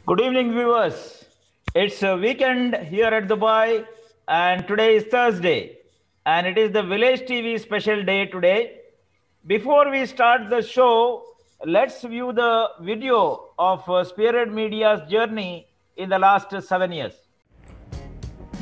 Good evening, viewers. It's a weekend here at Dubai, and today is Thursday, and it is the Village TV special day today. Before we start the show, let's view the video of Spearhead Media's journey in the last 7 years.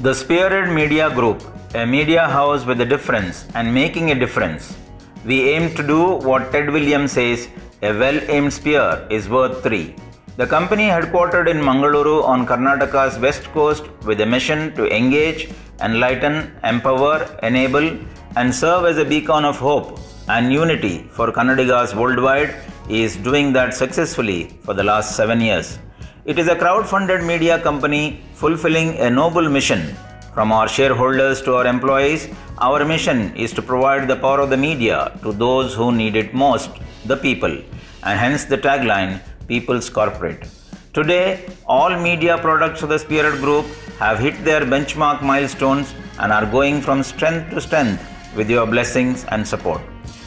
The Spearhead Media Group, a media house with a difference and making a difference. We aim to do what Ted Williams says, a well-aimed spear is worth three. The company headquartered in Mangaluru on Karnataka's west coast with a mission to engage, enlighten, empower, enable and serve as a beacon of hope and unity for Kannadigas worldwide is doing that successfully for the last 7 years. It is a crowd-funded media company fulfilling a noble mission. From our shareholders to our employees, our mission is to provide the power of the media to those who need it most, the people, and hence the tagline, People's Corporate. Today, all media products of the Spearhead Group have hit their benchmark milestones and are going from strength to strength with your blessings and support.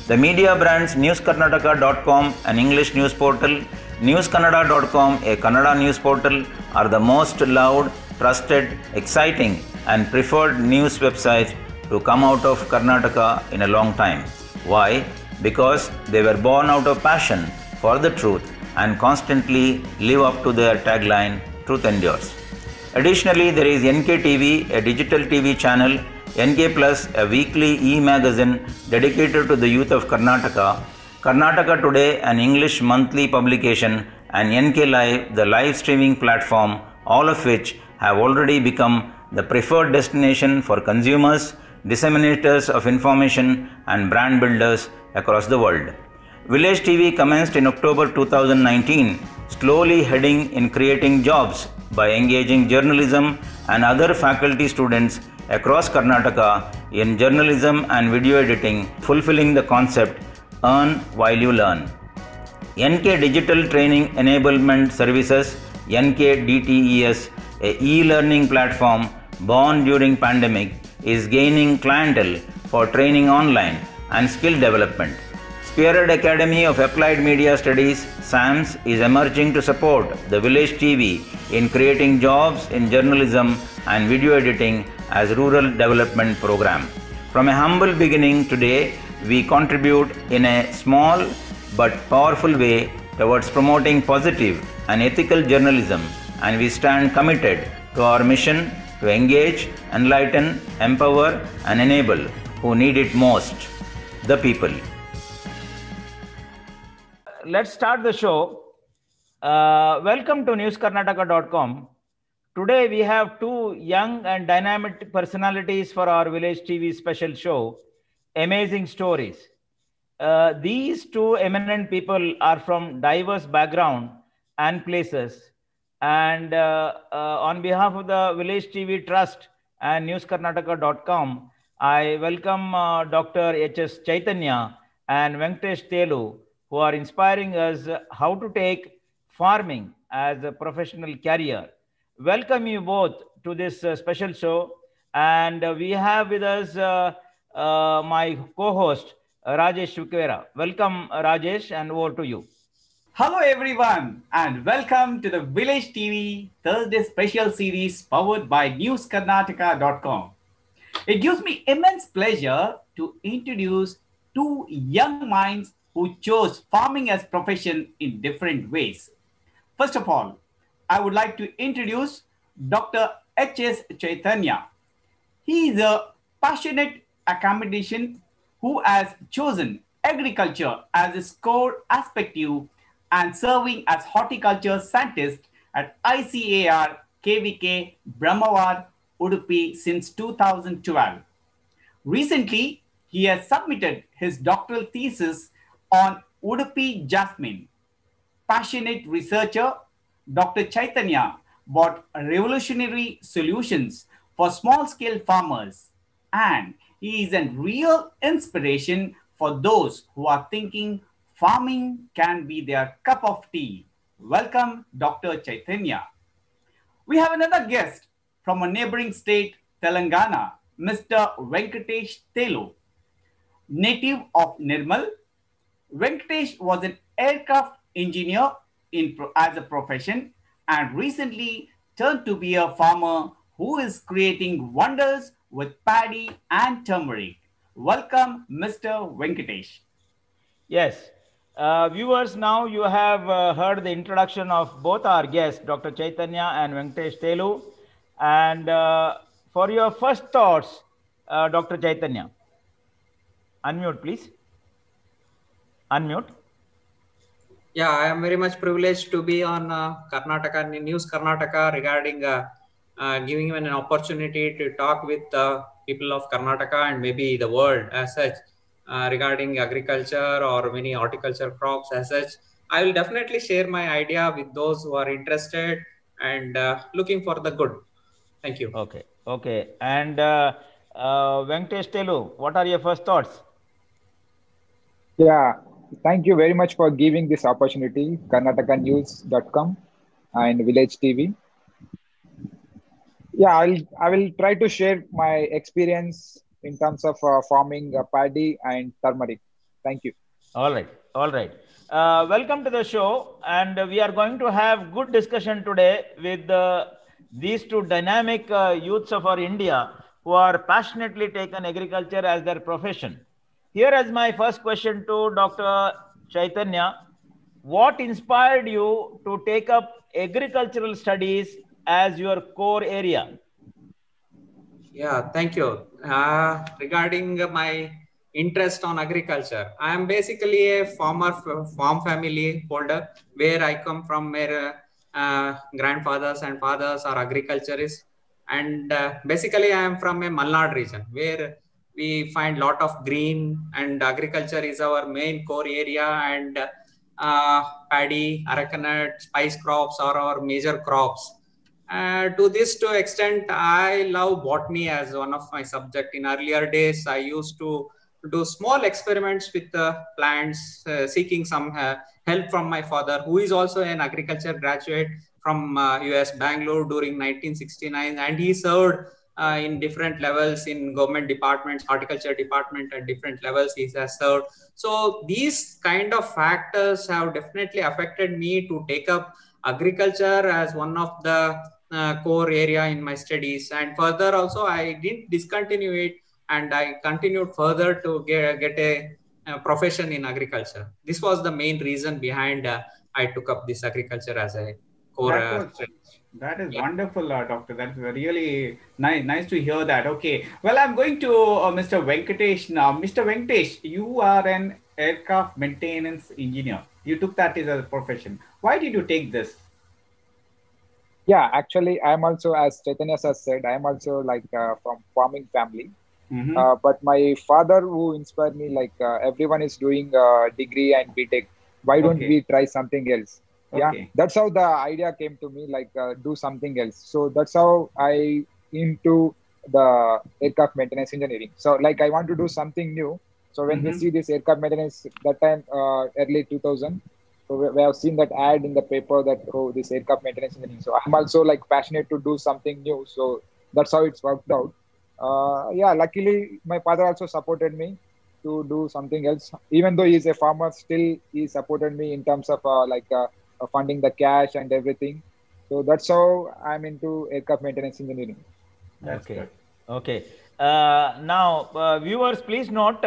The media brands newskarnataka.com, an English news portal, newskannada.com, a Kannada news portal, are the most loved, trusted, exciting and preferred news websites to come out of Karnataka in a long time. Why? Because they were born out of passion for the truth and constantly live up to their tagline, Truth Endures. Additionally, there is NK TV, a digital TV channel, NK Plus, a weekly e-magazine dedicated to the youth of Karnataka, Karnataka Today, an English monthly publication, and NK Live, the live streaming platform, all of which have already become the preferred destination for consumers, disseminators of information, and brand builders across the world. Village TV commenced in October 2019, slowly heading in creating jobs by engaging journalism and other faculty students across Karnataka in journalism and video editing, fulfilling the concept Earn while you learn. NK Digital Training Enablement Services, NK DTES, a e-learning platform born during pandemic, is gaining clientele for training online and skill development. Spearhead Academy of Applied Media Studies, SAMS, is emerging to support the Village TV in creating jobs in journalism and video editing as rural development program. From a humble beginning today, we contribute in a small but powerful way towards promoting positive and ethical journalism, and we stand committed to our mission to engage, enlighten, empower and enable who need it most, the people. Let's start the show. Welcome to newskarnataka.com. Today we have two young and dynamic personalities for our Village TV special show, Amazing Stories. These two eminent people are from diverse background and places. And on behalf of the Village TV Trust and newskarnataka.com, I welcome Dr. H.S. Chaitanya and Venkatesh Telu, who are inspiring us how to take farming as a professional career. Welcome you both to this special show. And we have with us my co-host, Rajesh Shukera. Welcome, Rajesh, and over to you. Hello everyone and welcome to the Village TV Thursday special series powered by newskarnataka.com. It gives me immense pleasure to introduce two young minds who chose farming as profession in different ways. First of all, I would like to introduce Dr. H.S. Chaitanya. He is a passionate academician who has chosen agriculture as his core aspect and serving as horticulture scientist at ICAR KVK Brahmawar, Udupi since 2012. Recently, he has submitted his doctoral thesis on Udupi jasmine. Passionate researcher, Dr. Chaitanya brought revolutionary solutions for small-scale farmers, and he is a real inspiration for those who are thinking farming can be their cup of tea. Welcome, Dr. Chaitanya. We have another guest from a neighboring state, Telangana, Mr. Venkatesh Telu. Native of Nirmal, Venkatesh was an aircraft engineer as a profession and recently turned to be a farmer who is creating wonders with paddy and turmeric. Welcome, Mr. Venkatesh. Yes. Viewers, now you have heard the introduction of both our guests, Dr. Chaitanya and Venkatesh Telu. And for your first thoughts, Dr. Chaitanya, unmute, please. Unmute. Yeah, I am very much privileged to be on Karnataka News Karnataka regarding giving an opportunity to talk with people of Karnataka and maybe the world as such regarding agriculture or many horticulture crops as such. I will definitely share my idea with those who are interested and looking for the good. Thank you. Okay. Okay. And Venkatesh Telu, what are your first thoughts? Yeah, thank you very much for giving this opportunity, karnatakanews.com and Village TV. Yeah, I will try to share my experience in terms of farming paddy and turmeric. Thank you. All right. All right. Welcome to the show. And we are going to have good discussion today with these two dynamic youths of our India who are passionately taken agriculture as their profession. Here is my first question to Dr. Chaitanya. What inspired you to take up agricultural studies as your core area? Yeah, thank you. Regarding my interest on agriculture, I am basically a farm family holder where I come from, where grandfathers and fathers are agriculturists. And basically I am from a Malnad region where we find lot of green, and agriculture is our main core area, and paddy, arecanut, spice crops are our major crops. To extent, I love botany as one of my subject. In earlier days, I used to do small experiments with plants, seeking some help from my father, who is also an agriculture graduate from US Bangalore during 1969, and he served in different levels in government departments, horticulture department, and different levels he has served. So these kind of factors have definitely affected me to take up agriculture as one of the core area in my studies. And further also, I didn't discontinue it, and I continued further to get a profession in agriculture. This was the main reason behind I took up this agriculture as a core. That is wonderful, Doctor. That's really nice to hear that. Okay. Well, I'm going to Mr. Venkatesh now. Mr. Venkatesh, you are an aircraft maintenance engineer. You took that as a profession. Why did you take this? Yeah, actually, I'm also, as Chaitanya has said, I'm also like from farming family. But my father, who inspired me, like everyone is doing degree and BTech. Why don't we try something else? Yeah, that's how the idea came to me, like do something else. So that's how I into the aircraft maintenance engineering. So like I want to do something new. So when we see this aircraft maintenance, that time early 2000, so we have seen that ad in the paper that, oh, this aircraft maintenance engineering. So I'm also like passionate to do something new. So that's how it's worked out. Yeah, luckily my father also supported me to do something else. Even though he's a farmer, still he supported me in terms of funding the cash and everything. So that's how I'm into aircraft maintenance engineering. That's good. Okay. Now, viewers, please note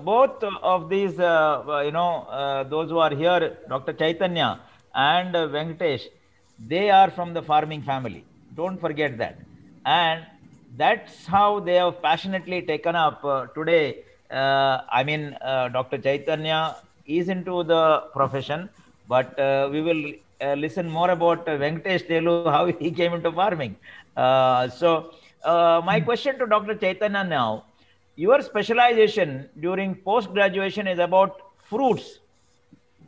both of these, those who are here, Dr. Chaitanya and Venkatesh, they are from the farming family. Don't forget that. And that's how they have passionately taken up today. Dr. Chaitanya is into the profession, but we will listen more about Venkatesh Telu, how he came into farming. My question to Dr. Chaitanya now, your specialization during post-graduation is about fruits.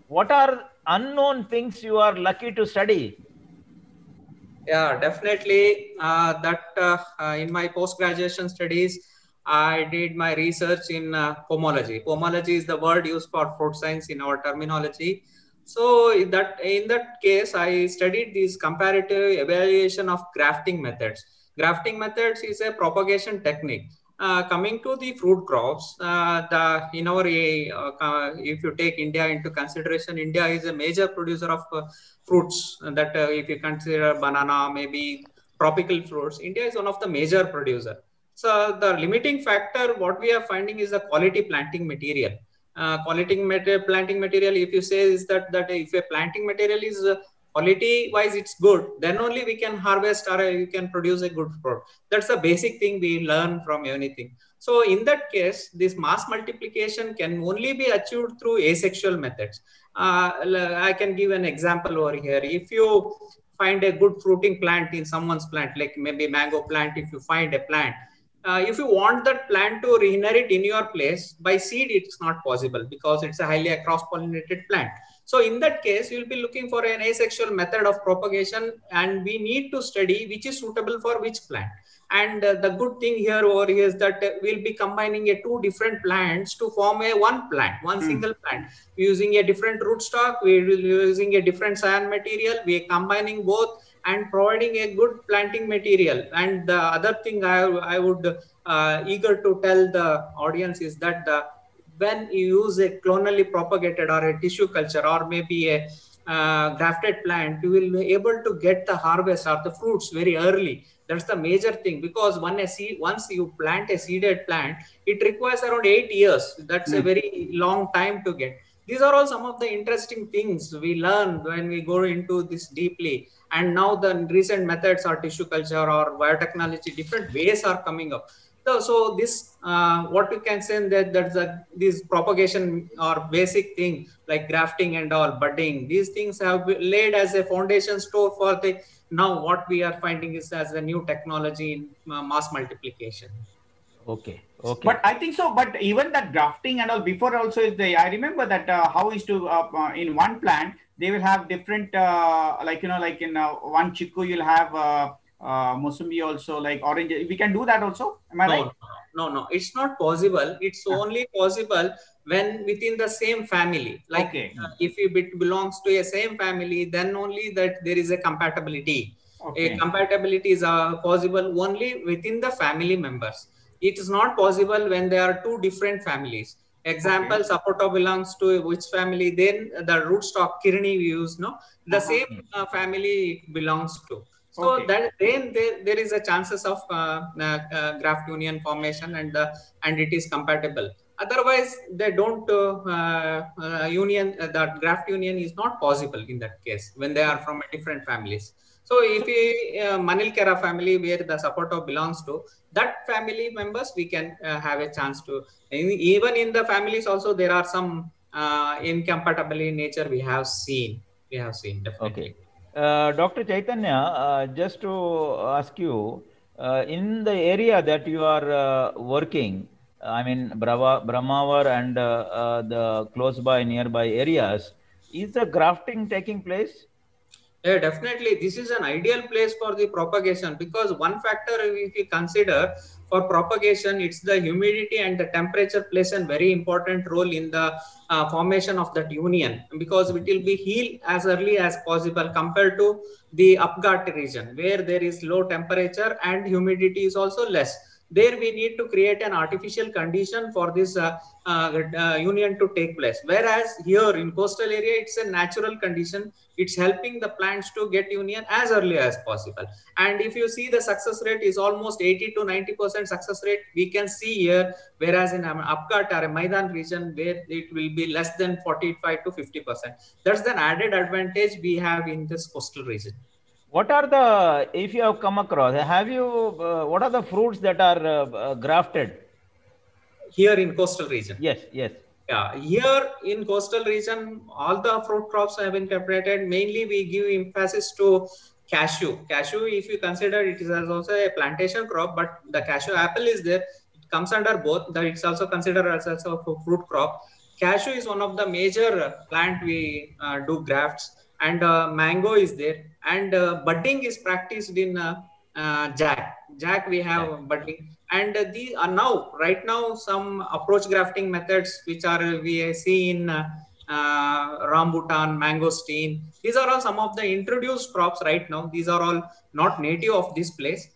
What are unknown things you are lucky to study? Yeah, definitely. In my post-graduation studies, I did my research in pomology. Pomology is the word used for fruit science in our terminology. So in that case, I studied this comparative evaluation of grafting methods. Grafting methods is a propagation technique. Coming to the fruit crops, if you take India into consideration, India is a major producer of fruits. That if you consider banana, maybe tropical fruits, India is one of the major producer. So the limiting factor, what we are finding is the quality planting material. Planting material, if you say is that if a planting material is quality wise it's good, then only we can harvest or you can produce a good fruit. That's the basic thing we learn from anything. So in that case, this mass multiplication can only be achieved through asexual methods. I can give an example over here. If you find a good fruiting plant in someone's plant, like maybe mango plant, if you find a plant, if you want that plant to reinherit in your place by seed, it's not possible because it's a highly cross-pollinated plant. So in that case, you'll be looking for an asexual method of propagation, and we need to study which is suitable for which plant. And the good thing here over here is that we'll be combining two different plants to form one plant, one single plant, using a different rootstock. We're using a different scion material. We're combining both and providing a good planting material. And the other thing I would eager to tell the audience is that when you use a clonally propagated or a tissue culture or maybe a grafted plant, you will be able to get the harvest or the fruits very early. That's the major thing, because once you plant a seeded plant, it requires around 8 years. That's a very long time to get. These are all some of the interesting things we learn when we go into this deeply. And now the recent methods are tissue culture or biotechnology, different ways are coming up. So this, what you can say that this propagation or basic thing like grafting and all, budding, these things have been laid as a foundation stone for the now what we are finding is as a new technology in mass multiplication. Okay. But I think so. But even that grafting and all before also is there. I remember that how is to in one plant they will have different like in one chiku you'll have Mosumbi also, like orange. We can do that also. Am I right? No. It's not possible. It's only possible when within the same family. Like if it belongs to a same family, then only that there is a compatibility. A compatibility is possible only within the family members. It is not possible when there are two different families. Example, Sapoto belongs to which family? Then the rootstock Kirni we use, no? The same family it belongs to. So that then there is a chances of graft union formation and it is compatible. Otherwise, they don't that graft union is not possible in that case when they are from different families. So if Manilkera family where the Sapoto belongs to, that family members we can have a chance to. Even in the families also there are some incompatibility in nature we have seen definitely. Dr. Chaitanya, just to ask you, in the area that you are working, I mean Brahmawar and the close by nearby areas, is the grafting taking place? Yeah, definitely. This is an ideal place for the propagation, because one factor if you consider for propagation, it's the humidity and the temperature plays a very important role in the formation of that union, because it will be healed as early as possible compared to the Upghat region where there is low temperature and humidity is also less. There we need to create an artificial condition for this union to take place. Whereas here in coastal area, it's a natural condition. It's helping the plants to get union as early as possible. And if you see the success rate is almost 80 to 90% success rate, we can see here. Whereas in Upghat or a Maidan region where it will be less than 45 to 50%. That's the added advantage we have in this coastal region. What are the, if you have come across, have you, what are the fruits that are grafted? Here in coastal region? Yes. Yeah, here in coastal region, all the fruit crops have been separated. Mainly we give emphasis to cashew. Cashew, if you consider it is also a plantation crop, but the cashew apple is there. It comes under both. That it's also considered as a fruit crop. Cashew is one of the major plant we do grafts. And mango is there, and budding is practiced in jack we have budding, and these are right now some approach grafting methods which are we see in rambutan, mangosteen. These are all some of the introduced crops right now. These are all not native of this place.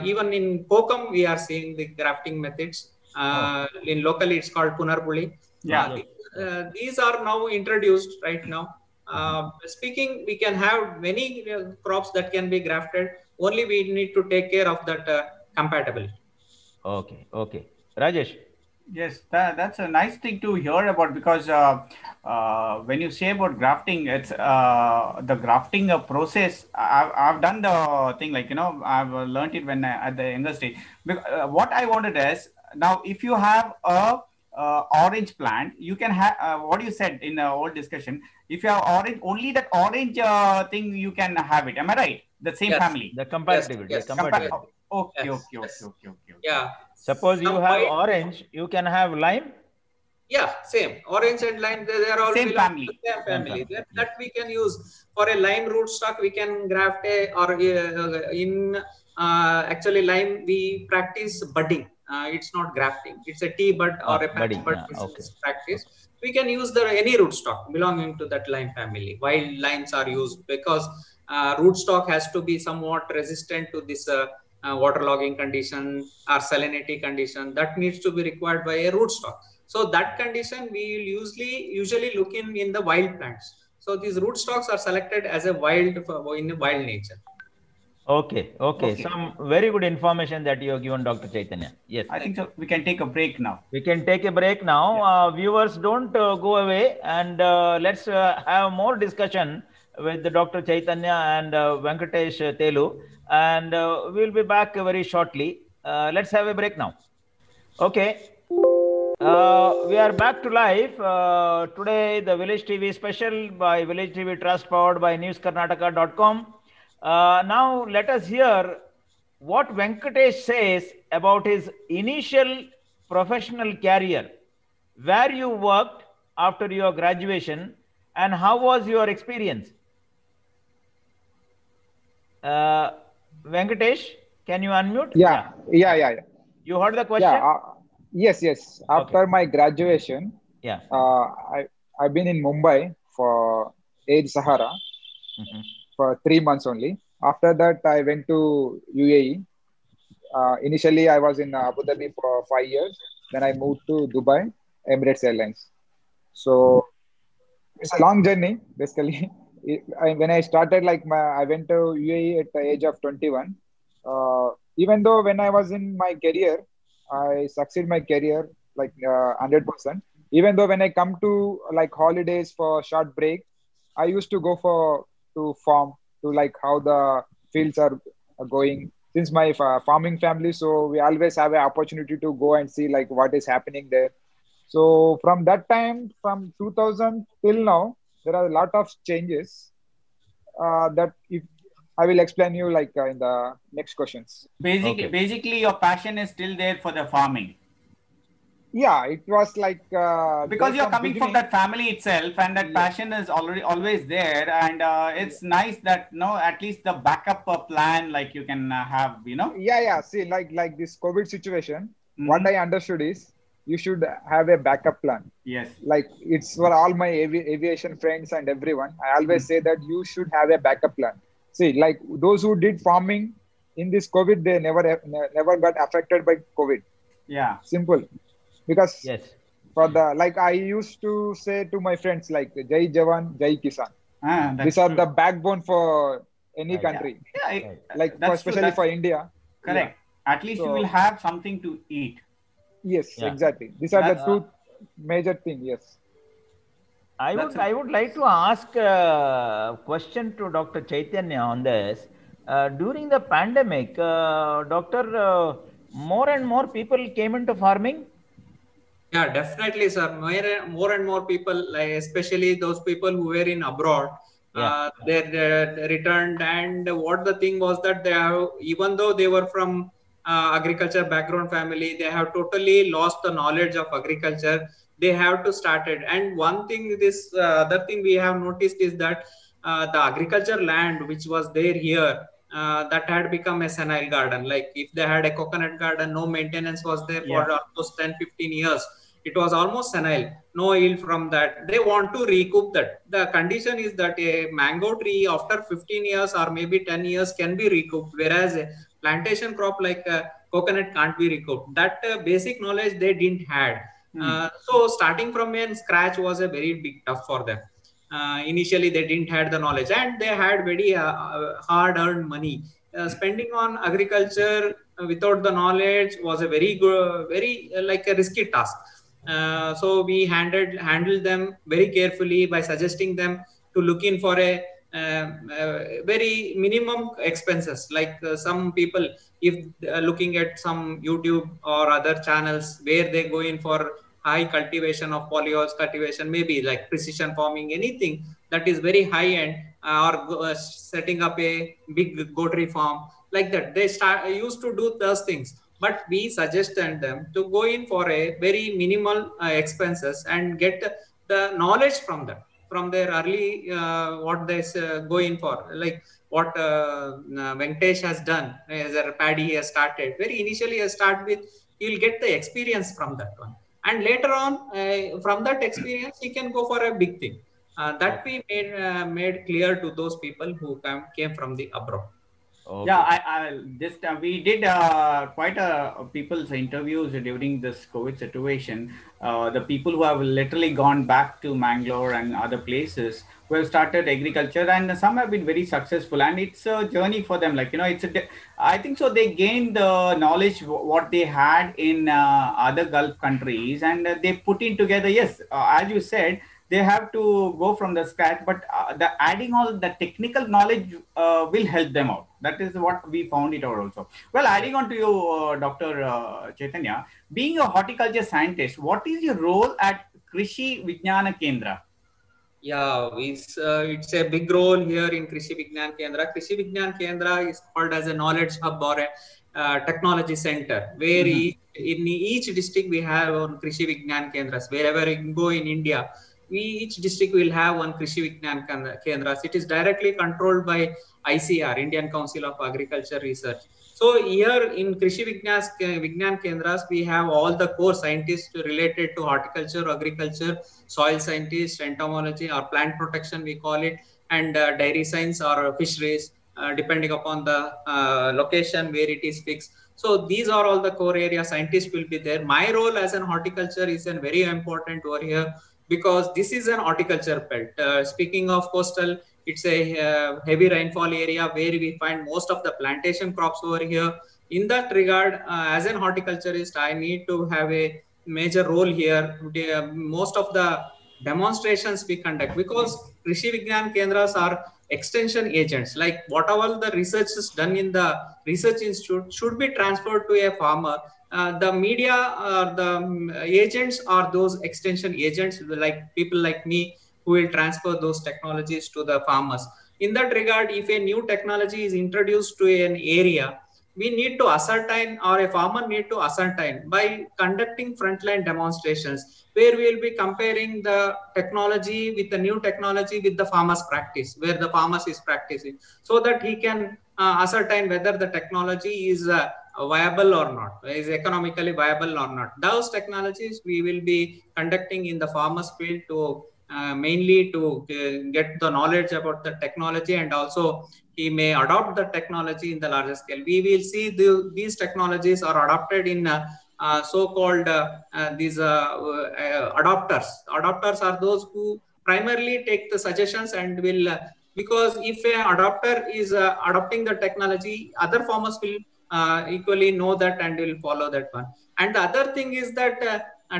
Even in Kokam, we are seeing the grafting methods. In locally, it's called Punarbuli. Yeah. These are now introduced right now. Speaking, we can have many crops that can be grafted. Only we need to take care of that compatibility. Okay. Okay. Rajesh. Yes, that's a nice thing to hear about, because when you say about grafting, it's the grafting process. I've done the thing, like, I've learned it when at the younger stage. What I wanted is, now if you have a orange plant, you can have what you said in the old discussion. If you have orange, only that orange thing you can have it. Am I right? The same family. The compatibility. Yes. Okay. Yeah. Suppose you have orange, you can have lime. Yeah, same. Orange and lime, they are all same family. To the same family. That we can use for a lime rootstock. We can graft actually lime. We practice budding. It's not grafting. It's a tea bud or a patch bud practice. We can use any rootstock belonging to that lime family. Wild limes are used because rootstock has to be somewhat resistant to this waterlogging condition or salinity condition that needs to be required by a rootstock. So that condition we will usually look in the wild plants. So these rootstocks are selected as a wild in the wild nature. Okay. Some very good information that you have given, Dr. Chaitanya. Yes. I think so. We can take a break now. We can take a break now. Yeah. Viewers, don't go away, and let's have more discussion with Dr. Chaitanya and Venkatesh Telu, and we'll be back very shortly. Let's have a break now. Okay. We are back to live. Today, the Village TV special by Village TV Trust, powered by newskarnataka.com. Now, let us hear what Venkatesh says about his initial professional career, where you worked after your graduation, and how was your experience. Venkatesh, can you unmute? Yeah. You heard the question? Yes. After my graduation, I've been in Mumbai for Aid Sahara for 3 months only. After that, I went to UAE. Initially, I was in Abu Dhabi for 5 years. Then I moved to Dubai, Emirates Airlines. So it's a long journey, basically. When I started, I went to UAE at the age of 21. Even though when I was in my career, I succeed my career 100%. Even though when I come to holidays for short break, I used to go to farm to how the fields are going. Since my farming family, so we always have an opportunity to go and see what is happening there. So from that time, from 2000 till now, there are a lot of changes that I will explain you in the next questions. Basically, your passion is still there for the farming. Yeah, it was because you're coming from that family itself, and that passion is always there, and it's nice that at least the backup plan you can have. Yeah. See, like this COVID situation, what I understood is you should have a backup plan. Yes. It's for all my aviation friends and everyone. I always say that you should have a backup plan. See, those who did farming in this COVID, they never got affected by COVID. Yeah. Simple. Because for the I used to say to my friends Jai Jawan, Jai Kisan. These are the backbone for any country. Especially for India. Correct. Yeah. At least you will have something to eat. Yes, exactly. These are the two major things. Yes. I would like to ask a question to Dr. Chaitanya on this. During the pandemic, Doctor, more and more people came into farming. Yeah, definitely, sir. More and more people, especially those people who were in abroad, they returned. And what the thing was that even though they were from agriculture background family, they have totally lost the knowledge of agriculture. They have to start it. And one thing, other thing we have noticed is that the agriculture land which was there here, that had become a senile garden. If they had a coconut garden, no maintenance was there for almost 10-15 years. It was almost senile, no yield from that. They want to recoup that. The condition is that a mango tree after 15 years or maybe 10 years can be recouped, whereas plantation crop like coconut can't be recouped. That basic knowledge they didn't had. So starting from scratch was a very big tough for them. Initially they didn't had the knowledge, and they had very hard earned money. Spending on agriculture without the knowledge was a very good, very like a risky task. So we handled them very carefully by suggesting them to look in for a very minimum expenses. Like some people, if looking at some YouTube or other channels where they go in for high cultivation of polyols cultivation, maybe like precision farming, anything that is very high end, or setting up a big goatry farm like that, they used to do those things. But we suggested them to go in for a very minimal expenses and get the knowledge from them, from their early what they go in for, like what Venkatesh has done as a paddy he has started. Very initially start with, he will get the experience from that one, and later on from that experience he can go for a big thing. That we made clear to those people who came from the abroad. Okay. Yeah, I just we did quite a people's interviews during this COVID situation. The people who have literally gone back to Mangalore and other places who have started agriculture, and some have been very successful. And it's a journey for them. Like, you know, I think so. They gained the knowledge what they had in other Gulf countries, and they put it together. Yes, as you said, they have to go from the scratch, but the adding all the technical knowledge will help them out. That is what we found it out also. Well, adding on to you, Dr. Chaitanya, being a horticulture scientist, what is your role at Krishi Vijnana Kendra? Yeah, it's a big role here in Krishi Vignan Kendra. Krishi Vignan Kendra is called as a knowledge hub or a technology center, where in each district we have on Krishi Vignan Kendras. Wherever you go in India, each district will have one Krishi Vignan Kendras. It is directly controlled by ICR, Indian Council of Agriculture Research. So here in Krishi Vignan Kendras, we have all the core scientists related to horticulture, agriculture, soil scientists, entomology or plant protection, we call it, and dairy science or fisheries, depending upon the location where it is fixed. So these are all the core area scientists will be there. My role as an horticulture is a very important over here, because this is an horticulture belt. Speaking of coastal, it's a heavy rainfall area where we find most of the plantation crops over here. In that regard, as an horticulturist, I need to have a major role here. Most of the demonstrations we conduct, because Krishi Vignan Kendras are extension agents, like whatever the research is done in the research institute should be transferred to a farmer. The media or the agents are those extension agents, like people like me, who will transfer those technologies to the farmers. In that regard, if a new technology is introduced to an area, we need to ascertain, or a farmer need to ascertain by conducting frontline demonstrations, where we will be comparing the technology with the new technology with the farmer's practice, where the farmers is practicing, so that he can ascertain whether the technology is viable or not, is economically viable or not. Those technologies we will be conducting in the farmers field to mainly to get the knowledge about the technology, and also he may adopt the technology in the larger scale. We will see these technologies are adopted in so-called these adopters. Adopters are those who primarily take the suggestions and will, because if an adopter is adopting the technology, other farmers will equally know that and will follow that one. And the other thing is that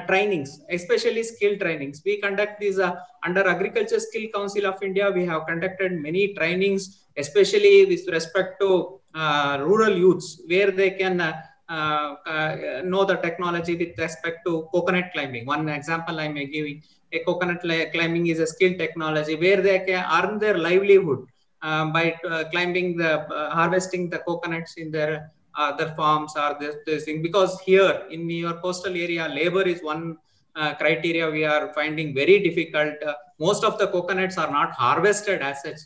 trainings, especially skill trainings. We conduct these under Agriculture Skill Council of India. We have conducted many trainings, especially with respect to rural youths, where they can know the technology with respect to coconut climbing. One example I may give, a coconut climbing is a skill technology where they can earn their livelihood by climbing the harvesting the coconuts in their other farms or this thing. Because here in your coastal area, labor is one criteria we are finding very difficult. Most of the coconuts are not harvested as such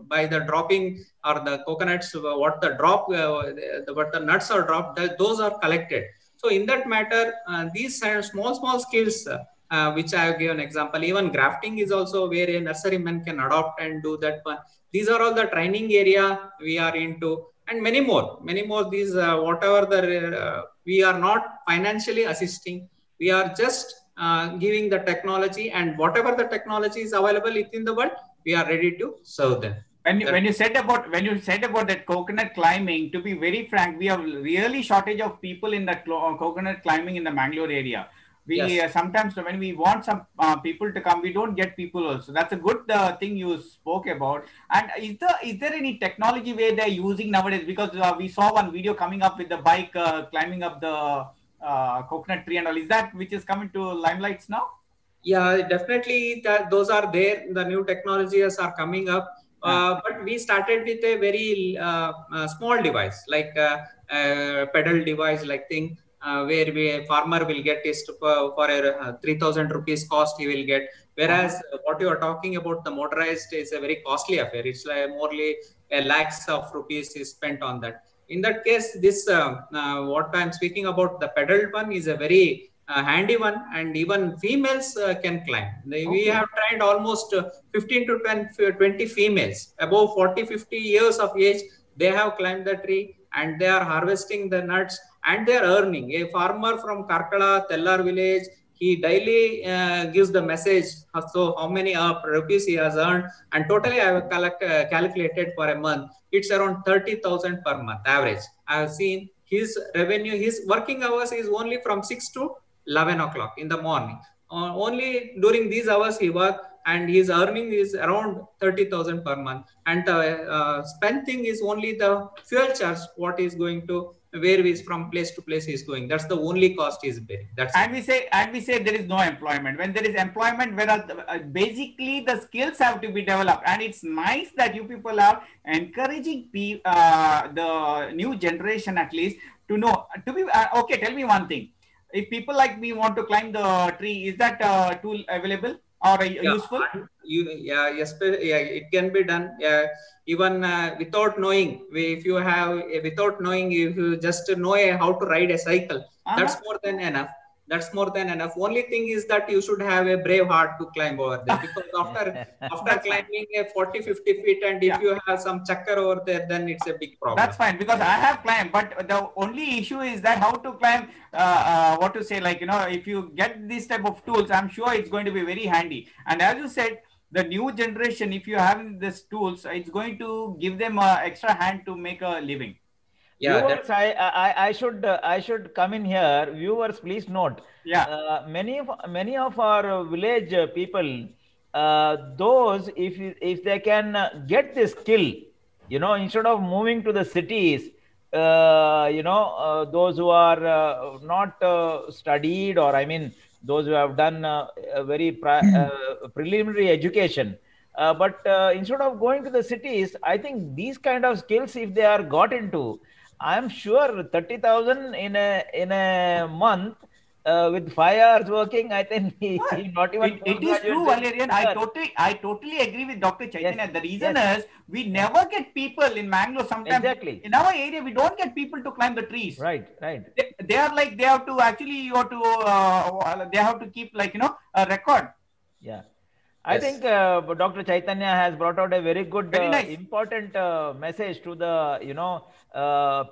by the dropping, or the coconuts what the drop what the nuts are dropped, those are collected. So in that matter, these small skills which I have given example, even grafting is also where a nurseryman can adopt and do that one. These are all the training area we are into. and many more. These whatever we are not financially assisting, we are just giving the technology, and whatever the technology is available within the world, we are ready to serve them. When you said about that coconut climbing, to be very frank, we have really shortage of people in the coconut climbing in the Mangalore area. We sometimes when we want some people to come, we don't get people also. That's a good thing you spoke about. And is there any technology way they're using nowadays? Because we saw one video coming up with the bike climbing up the coconut tree and all. Is that which is coming to limelights now? Yeah, definitely. Those are there. The new technologies are coming up. But we started with a very small device, like a pedal device, like thing, where a farmer will get is for a 3,000 rupees cost he will get. Whereas what you are talking about, the motorized, is a very costly affair. It's like morely lakhs of rupees is spent on that. In that case, this what I'm speaking about, the pedaled one, is a very handy one, and even females can climb. We have tried almost 15 to 20 females above 40-50 years of age. They have climbed the tree and they are harvesting the nuts, and they are earning. A farmer from Karkala, Tellar village, he daily gives the message, so how many rupees he has earned, and totally I have calculated for a month, it's around 30,000 per month average. I have seen his revenue, his working hours is only from 6 to 11 o'clock in the morning. Only during these hours he works, and his earning is around 30,000 per month. And the spend thing is only the fuel charge, what is going to, where is from place to place is going. That's the only cost is bearing. That's and we say there is no employment. When there is employment, whereas basically the skills have to be developed, and it's nice that you people are encouraging the new generation at least to know. To be okay, tell me one thing. If people like me want to climb the tree, is that tool available or useful? Yes, it can be done. Even without knowing, if you just know how to ride a cycle, that's more than enough. That's more than enough. Only thing is that you should have a brave heart to climb over there, because after climbing a 40-50 feet, and if you have some chakkar over there, then it's a big problem. That's fine, because I have climbed, but the only issue is that how to climb, what to say, like, if you get this type of tools, I'm sure it's going to be very handy. And as you said, the new generation, if you have these tools, it's going to give them an extra hand to make a living. Viewers, I should come in here. Viewers, please note. Many of our village people, those if they can get this skill, instead of moving to the cities, those who are not studied, or those who have done a very preliminary education. But instead of going to the cities, I think these kind of skills, if they are got into, I'm sure 30,000 in a month with 5 hours working, I think he not even. It is true, Valerian. I totally agree with Dr. Chaitanya. Yes. The reason is we never get people in Mangalore. Sometimes in our area we don't get people to climb the trees. Right. They are like they have to keep a record. Yeah. I think Dr. Chaitanya has brought out a very good, important message to the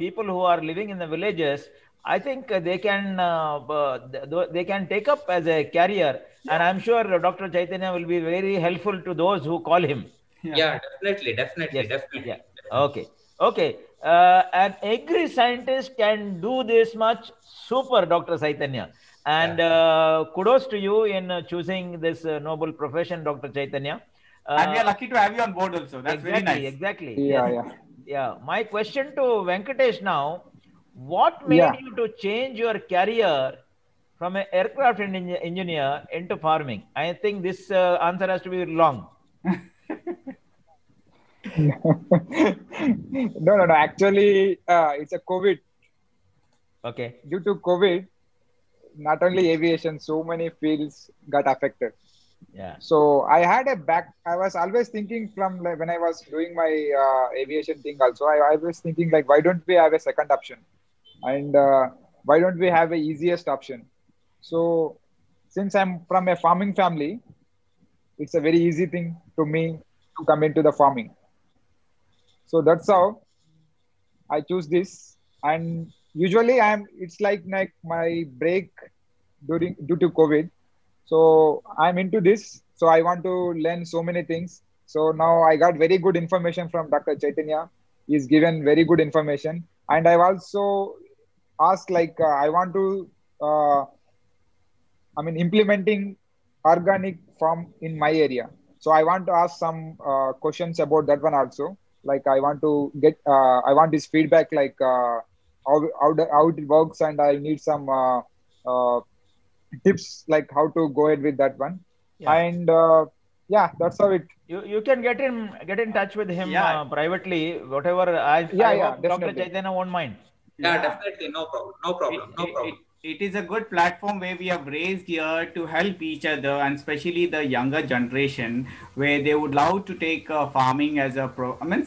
people who are living in the villages. I think they can take up as a career, and I'm sure Dr. Chaitanya will be very helpful to those who call him. Definitely. Yeah. Okay. An agri scientist can do this much. Super, Dr. Chaitanya. And kudos to you in choosing this noble profession, Dr. Chaitanya. And we are lucky to have you on board also. That's very nice. Exactly. Yeah. My question to Venkatesh now: what made you to change your career from an aircraft engineer into farming? I think this answer has to be long. No. Actually, it's a COVID. Okay. Due to COVID, not only aviation, so many fields got affected. Yeah. So I had I was always thinking from when I was doing my aviation thing also, I was thinking why don't we have a second option? And why don't we have a easiest option? So since I'm from a farming family, it's a very easy thing to me to come into the farming. So that's how I choose this. And usually it's like my break due to COVID. So I'm into this. So I want to learn so many things. So now I got very good information from Dr. Chaitanya. He's given very good information. And I've also asked I want to, implementing organic farm in my area. So I want to ask some questions about that one also. Like I want to get, I want this feedback, how it works, and I need some tips like how to go ahead with that one. Yeah. And that's how it. You can get in touch with him privately, whatever. I hope definitely. Dr. Chaitanya won't mind. Yeah, definitely, no problem. It is a good platform where we have raised here to help each other, and especially the younger generation, where they would love to take farming as a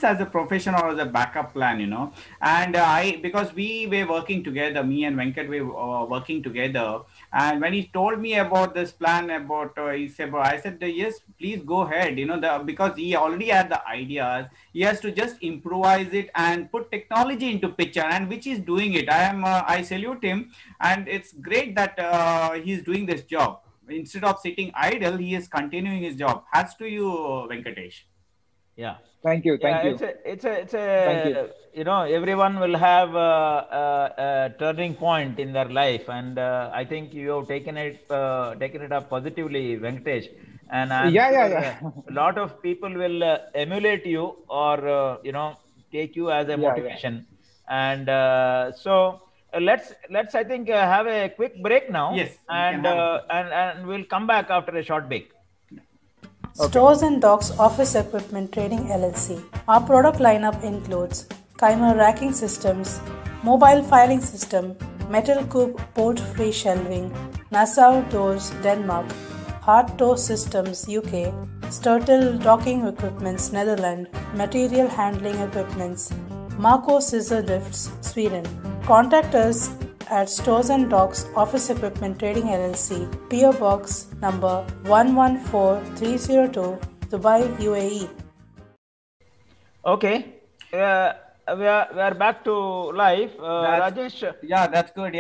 as a profession or as a backup plan, And because we were working together, me and Venkat were working together, and when he told me about this plan, I said yes, please go ahead, because he already had the ideas. He has to just improvise it and put technology into picture, and which he's doing it. I salute him. And it's great that he's doing this job. Instead of sitting idle, he is continuing his job. Hats to you, Venkatesh. Yeah. Thank you. It's a everyone will have a turning point in their life, and I think you have taken it up positively, Venkatesh. And I'm sure a lot of people will emulate you or take you as a motivation. And so. Let's I think have a quick break now. Yes, and we'll come back after a short break. Okay. Stores and Docks Office Equipment Trading LLC. Our product lineup includes Kymer racking systems, mobile filing system, metal coop port-free shelving, Nassau doors Denmark, Hard Toe Systems UK, Sturtle docking equipments Netherlands, material handling equipments, Marco Scissor Lifts Sweden. Contact us at Stores and Docks Office Equipment Trading LLC, PO Box number 114302, Dubai, UAE. Okay, we are back to live. Rajesh. Yeah, that's good.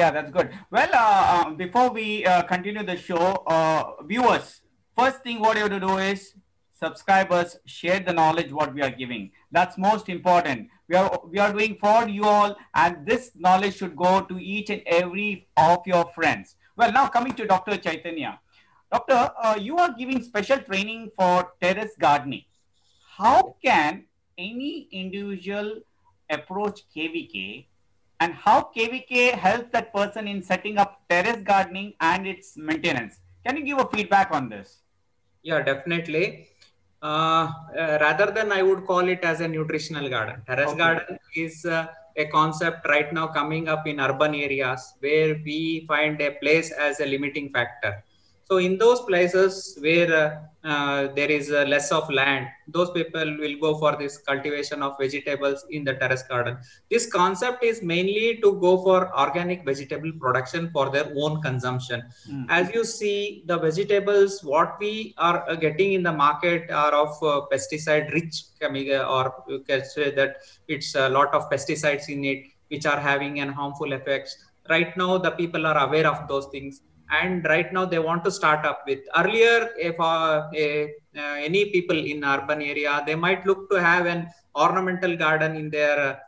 Well, before we continue the show, viewers, first thing what you have to do is subscribe us, share the knowledge what we are giving. That's most important. We are doing for you all, and this knowledge should go to each and every of your friends. Well, now coming to Dr. Chaitanya. Doctor, you are giving special training for terrace gardening. How can any individual approach KVK, and how KVK helps that person in setting up terrace gardening and its maintenance? Can you give a feedback on this? Yeah, definitely. Rather than I would call it as a nutritional garden. Terrace garden is a concept right now coming up in urban areas where we find a place as a limiting factor. So in those places where there is less of land, those people will go for this cultivation of vegetables in the terrace garden. This concept is mainly to go for organic vegetable production for their own consumption. As you see, the vegetables, what we are getting in the market are of pesticide rich chemical, or you can say that it's a lot of pesticides in it, which are having an harmful effects. Right now, the people are aware of those things. And right now they want to start up with. Earlier, if any people in urban area, they might look to have an ornamental garden in their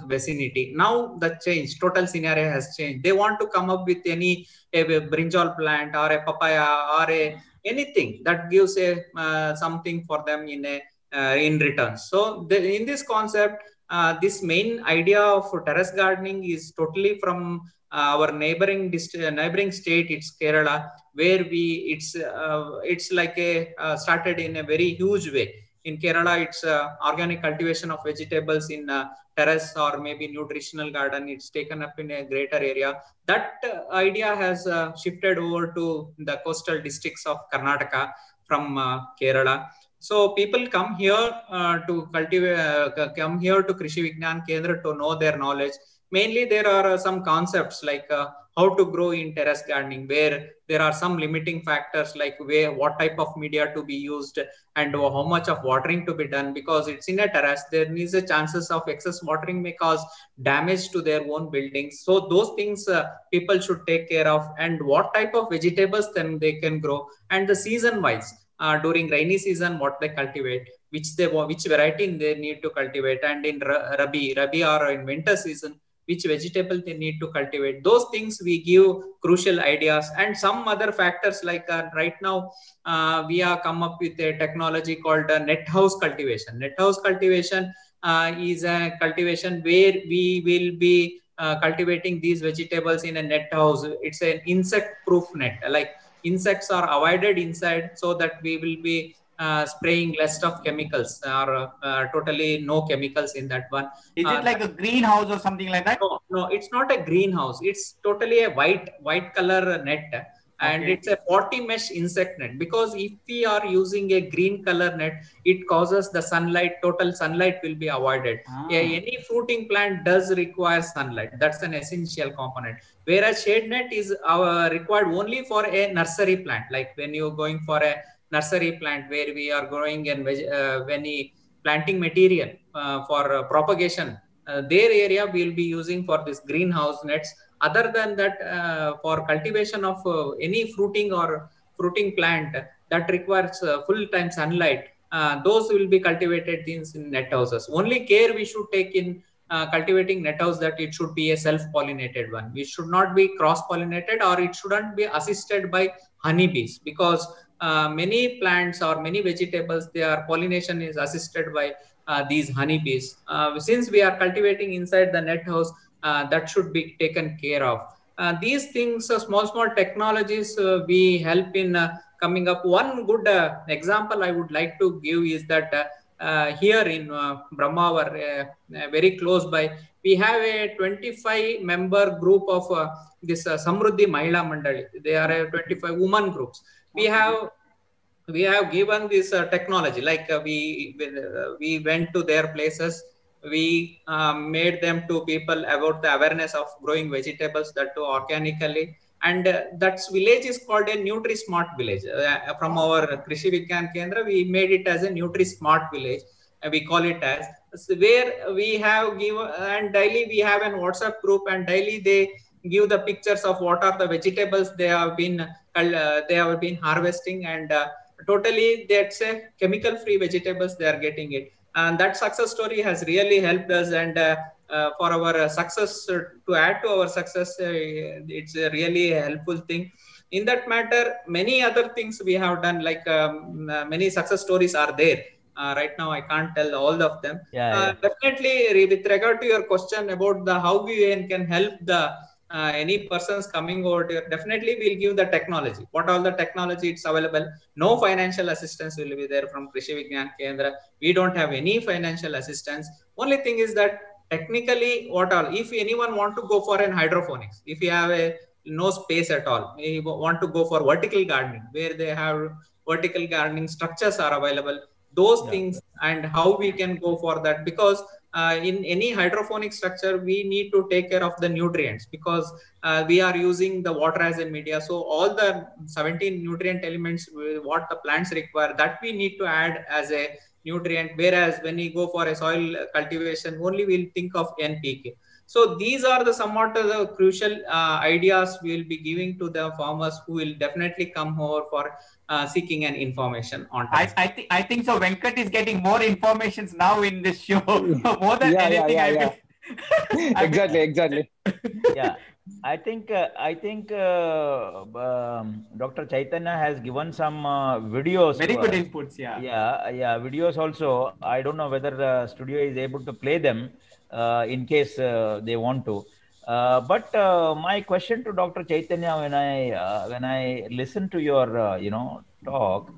vicinity. Now the total scenario has changed. They want to come up with a brinjal plant or a papaya or anything that gives something for them in return. So in this concept, this main idea of terrace gardening is totally from our neighboring state. It's Kerala, where it's like started in a very huge way. In Kerala, it's organic cultivation of vegetables in terrace or maybe nutritional garden. It's taken up in a greater area. That idea has shifted over to the coastal districts of Karnataka from Kerala. So people come here to cultivate, come here to Krishi Vignan Kendra to know their knowledge. Mainly, there are some concepts like how to grow in terrace gardening, where there are some limiting factors like what type of media to be used and how much of watering to be done, because it's in a terrace. There is a chances of excess watering may cause damage to their own buildings. So those things people should take care of, and what type of vegetables then they can grow, and the season wise. During rainy season, what they cultivate, which variety they need to cultivate, and in Rabi or in winter season, which vegetable they need to cultivate. Those things we give crucial ideas, and some other factors like right now we have come up with a technology called net house cultivation. Net house cultivation is a cultivation where we will be cultivating these vegetables in a net house. It's an insect proof net, like insects are avoided inside, so that we will be spraying less of chemicals, or totally no chemicals in that one. Is it like a greenhouse or something like that? No, it's not a greenhouse. It's totally a white color net, and it's a 40 mesh insect net, because if we are using a green color net, it causes the total sunlight will be avoided. Any fruiting plant does require sunlight. That's an essential component. Whereas shade net is required only for a nursery plant, like when you're going for a nursery plant where we are growing and any planting material for propagation. Their area we'll be using for this greenhouse nets. Other than that, for cultivation of any fruiting plant that requires full-time sunlight, those will be cultivated in net houses. Only care we should take in cultivating net house that it should be a self-pollinated one. We should not be cross-pollinated, or it shouldn't be assisted by honeybees, because many plants or many vegetables, their pollination is assisted by these honeybees. Since we are cultivating inside the net house, that should be taken care of. These things, small technologies, we help in coming up. One good example I would like to give is that here in Brahmawar, very close by, we have a 25-member group of this Samruddhi Mahila Mandali. They are 25 women groups. We have given this technology, like we went to their places. We made them to people about the awareness of growing vegetables, that too organically. And that village is called a Nutri-Smart village. From our Krishi Vigyan Kendra, we made it as a Nutri-Smart village. We call it as, where we have given, and daily we have an WhatsApp group, and daily they give the pictures of what are the vegetables they have been harvesting, and totally that's a chemical free vegetables they are getting it. And that success story has really helped us, and for our success, to add to our success, it's a really helpful thing. In that matter, many other things we have done, like many success stories are there. Right now I can't tell all of them. Definitely, with regard to your question about the how we can help the any persons coming over here, definitely we'll give the technology. What all the technology it's available. No financial assistance will be there from Krishi Vigyan Kendra. We don't have any financial assistance. Only thing is that technically, what all, if anyone want to go for an hydroponics, if you have no space at all, you want to go for vertical gardening, where they have vertical gardening structures are available. Those things, and how we can go for that, because in any hydroponic structure, we need to take care of the nutrients, because we are using the water as a media. So all the 17 nutrient elements, what the plants require, that we need to add as a nutrient. Whereas when we go for a soil cultivation, only we'll think of NPK. So these are the somewhat of the crucial ideas we will be giving to the farmers, who will definitely come over for seeking an information on time. I think so. Venkat is getting more informations now in this show, more than anything. Exactly. Yeah, I think Dr. Chaitanya has given some videos. Very good inputs. Yeah, videos also. I don't know whether the studio is able to play them in case they want to. But my question to Dr. Chaitanya, when I listen to your talk,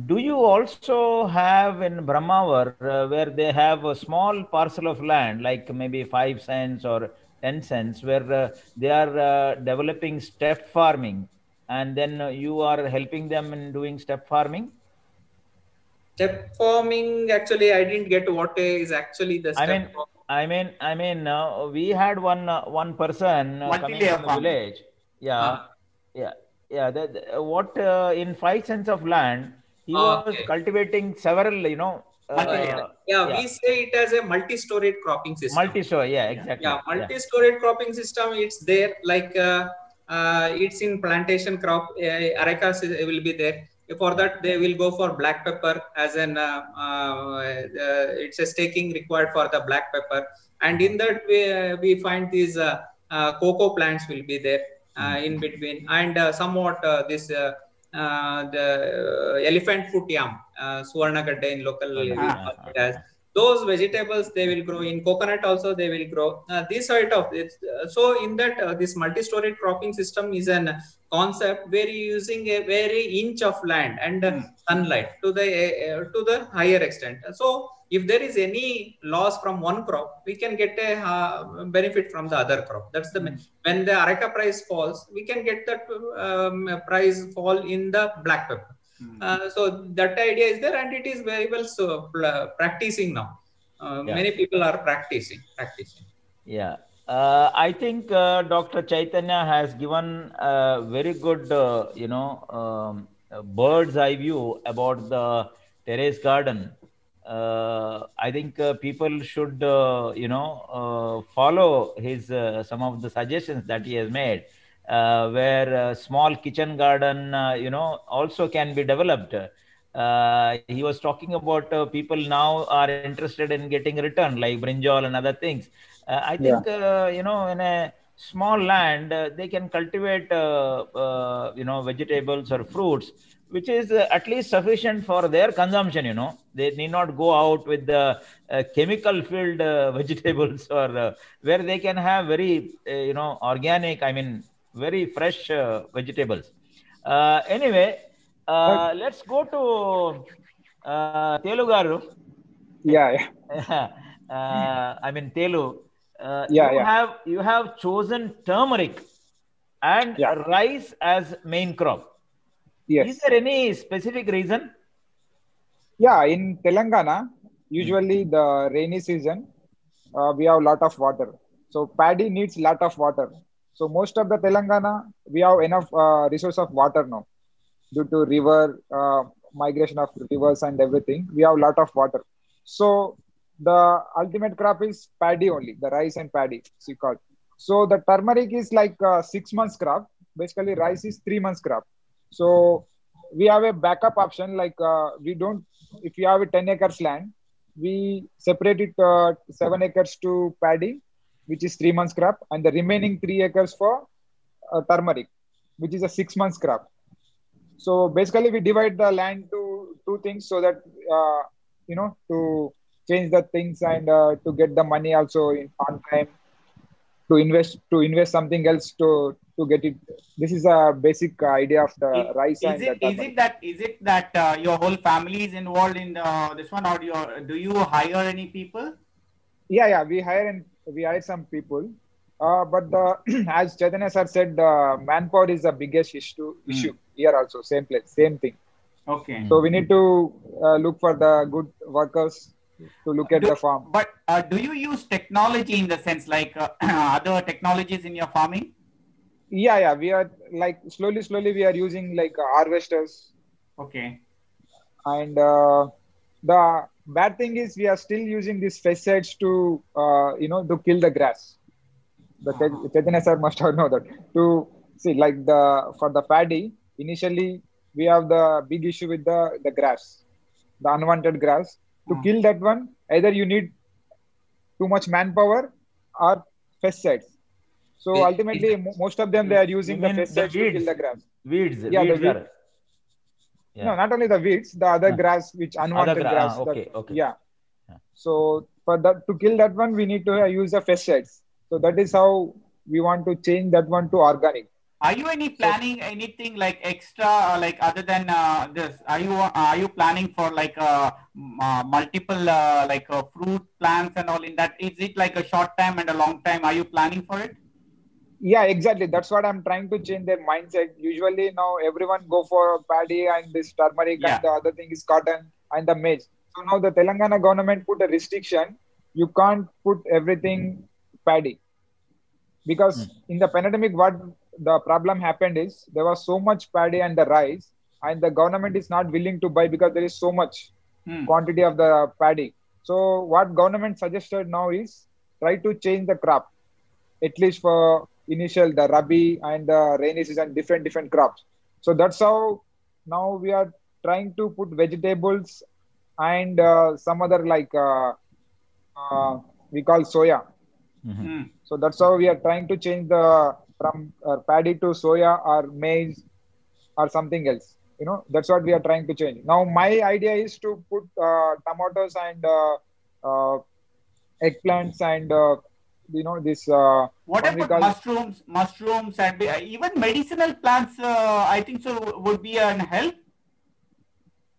do you also have in Brahmawar where they have a small parcel of land, like maybe 5 cents or 10 cents, where they are developing step farming, and then you are helping them in doing step farming? Step farming, actually, I didn't get what is actually the step. We had one person coming Multi-layer from the farming. village. Yeah, yeah, yeah. What in 5 cents of land, he was Okay. cultivating several, Multi-layer. We say it as a multi-storied cropping system. Multi-story, yeah, exactly. Yeah, multi-storied cropping system. It's there, like it's in plantation crop. Areca will be there. For that, they will go for black pepper as an it's a staking required for the black pepper, and in that way we find these cocoa plants will be there in between, and somewhat this the elephant foot yam, Suvarnagadda in local we call it as. Those vegetables they will grow in coconut also, they will grow this sort of it. So in that this multi-storied cropping system is an concept where you're using a very inch of land and sunlight to the higher extent. So if there is any loss from one crop, we can get a benefit from the other crop. That's the when the areca price falls, we can get that price fall in the black pepper. So that idea is there, and it is very well practicing now. Many people are practicing. Yeah. I think Dr. Chaitanya has given a very good, bird's eye view about the terrace garden. I think people should, follow his some of the suggestions that he has made, where small kitchen garden, also can be developed. He was talking about people now are interested in getting return, like brinjal and other things. I think, in a small land, they can cultivate, vegetables or fruits, which is at least sufficient for their consumption. They need not go out with the chemical filled vegetables, or where they can have very, organic, very fresh vegetables. Anyway, let's go to Telu Garu. Telu. You have chosen turmeric and rice as main crop. Yes. Is there any specific reason? Yeah, in Telangana, usually the rainy season, we have a lot of water. So paddy needs a lot of water. So most of the Telangana, we have enough resource of water now. Due to river, migration of rivers and everything, we have a lot of water. So the ultimate crop is paddy only, the rice and paddy, so called. So the turmeric is like a 6 months crop. Basically, rice is 3 months crop. So we have a backup option, like if you have a 10 acres land, we separate it 7 acres to paddy, which is 3 months crop, and the remaining 3 acres for turmeric, which is a 6 months crop. So basically, we divide the land to two things so that, to change the things and to get the money also on time, to invest something else to get it. This is a basic idea of the rice and the turmeric. Is it that your whole family is involved in this one, or do you hire any people? Yeah, we hire some people. But as Chaitanya sir said, manpower is the biggest issue here also. Same thing. Okay. So we need to look for the good workers to look at the farm. But do you use technology in the sense like other technologies in your farming? Yeah. We are like slowly we are using like harvesters. Okay. And the bad thing is we are still using these pesticides to to kill the grass. The Chaitanya sir must have known that. To see, like for the paddy, initially we have the big issue with the grass, the unwanted grass. To kill that one, either you need too much manpower or pesticides. So ultimately, most of them they are using the pesticides to kill the grass. Weeds. No, not only the weeds, the other grass, which unwanted grass. Okay. Yeah. So to kill that one, we need to use the pesticides. So that is how we want to change that one to organic. Are you planning anything like extra, like other than this? Are you planning for like multiple fruit plants and all in that? Is it like a short time and a long time? Are you planning for it? Yeah, exactly. That's what I'm trying to change their mindset. Usually now everyone go for paddy and this turmeric and the other thing is cotton. and the maize. So now the Telangana government put a restriction. You can't put everything paddy, because in the pandemic, what the problem happened is there was so much paddy and the rice, and the government is not willing to buy because there is so much quantity of the paddy. So what government suggested now is try to change the crop, at least for initial the rabi and the rainy season, different crops. So that's how now we are trying to put vegetables and some other like we call soya. So that's how we are trying to change the from paddy to soya or maize or something else. That's what we are trying to change. Now my idea is to put tomatoes and eggplants and this. What about mushrooms and even medicinal plants? I think so would be an help.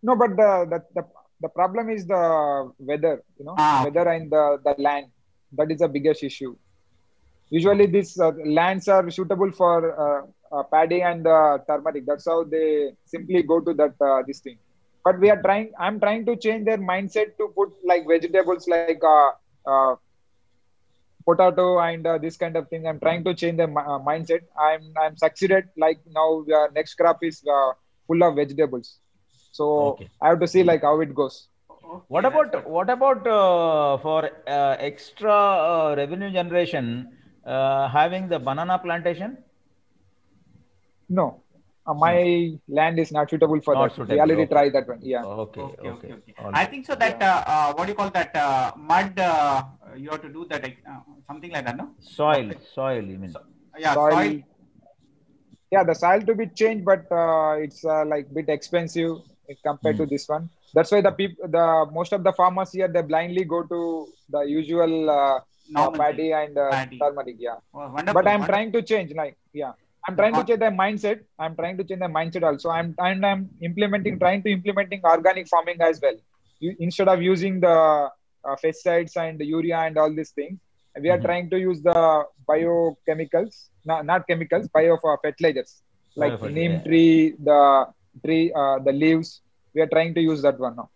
No, but the problem is the weather. Weather and the land. That is the biggest issue. Usually these lands are suitable for paddy and turmeric. That's how they simply go to that this thing. But I'm trying to change their mindset to put like vegetables like potato and this kind of thing. I'm trying to change their mindset. I'm succeeded. Like now, next crop is full of vegetables. So I have to see like how it goes. What about for extra revenue generation, having the banana plantation? No, my land is not suitable for that. We already tried that one. Yeah. Okay. I think so that what do you call that mud? You have to do that something like that, no? Soil. You mean? Soil. Yeah, the soil to be changed, but it's like bit expensive compared to this one. That's why most of the farmers here, they blindly go to the usual paddy and turmeric. Yeah. Oh, but I'm trying to change. I'm trying to change their mindset. I'm trying to change their mindset also. I'm trying to implementing organic farming as well. Instead of using the pesticides and the urea and all these things, we are trying to use the biochemicals, not chemicals, fertilizers like neem tree, the leaves. We are trying to use that one now.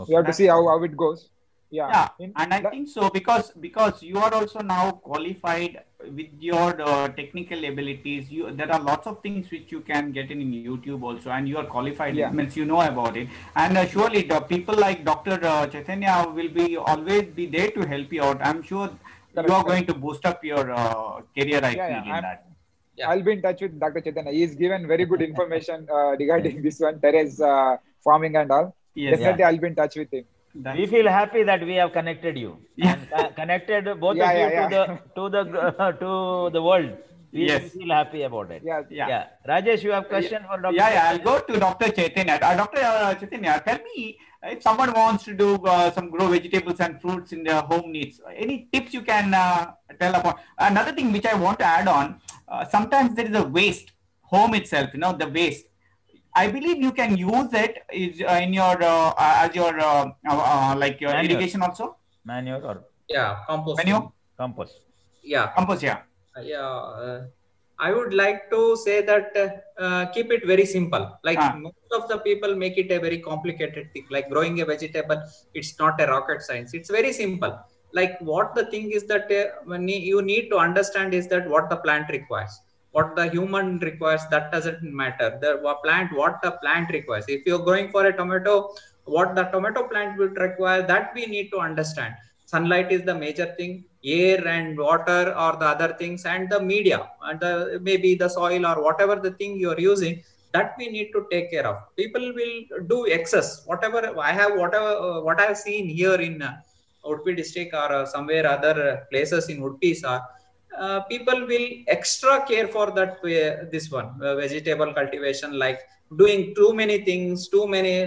We have to see how it goes. Yeah. And I think so because you are also now qualified with your technical abilities. There are lots of things which you can get in YouTube also, and you are qualified. It means you know about it. And surely the people like Dr. Chaitanya will always be there to help you out. I'm sure you are going to boost up your career. I feel in that. Yeah. I'll be in touch with Dr. Chaitanya. He's given very good information regarding this one, terrace farming and all. Definitely, I'll be in touch with him. We feel happy that we have connected you and connected both of you to the world. We feel happy about it. Yeah. Rajesh, you have question for Dr. I'll go to Dr. Chaitanya. Dr. Chaitanya, tell me, if someone wants to do some grow vegetables and fruits in their home needs, any tips you can tell about? Another thing which I want to add on, sometimes there is a waste, home itself, the waste. I believe you can use it in your as your like your manure. Irrigation also. Manure or compost. Manure? Compost. Compost. I would like to say that keep it very simple. Like most of the people make it a very complicated thing. Like growing a vegetable, it's not a rocket science. It's very simple. Like what the thing is that when you need to understand is that what the plant requires. What the human requires, that doesn't matter. What the plant requires. If you're growing for a tomato, what the tomato plant will require, that we need to understand. Sunlight is the major thing, air and water are the other things, and the media, and maybe the soil or whatever the thing you're using, that we need to take care of. People will do excess. What I've seen here in Udupi district or somewhere other places in Udupi people will extra care for that vegetable cultivation, like doing too many things,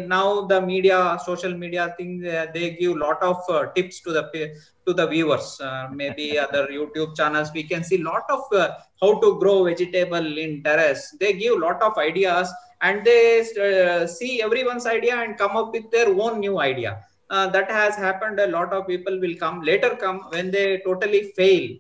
now the media, social media thing, they give lot of tips to the viewers, maybe other YouTube channels. We can see lot of how to grow vegetable in terrace. They give lot of ideas, and they see everyone's idea and come up with their own new idea. That has happened. A lot of people will come when they totally fail.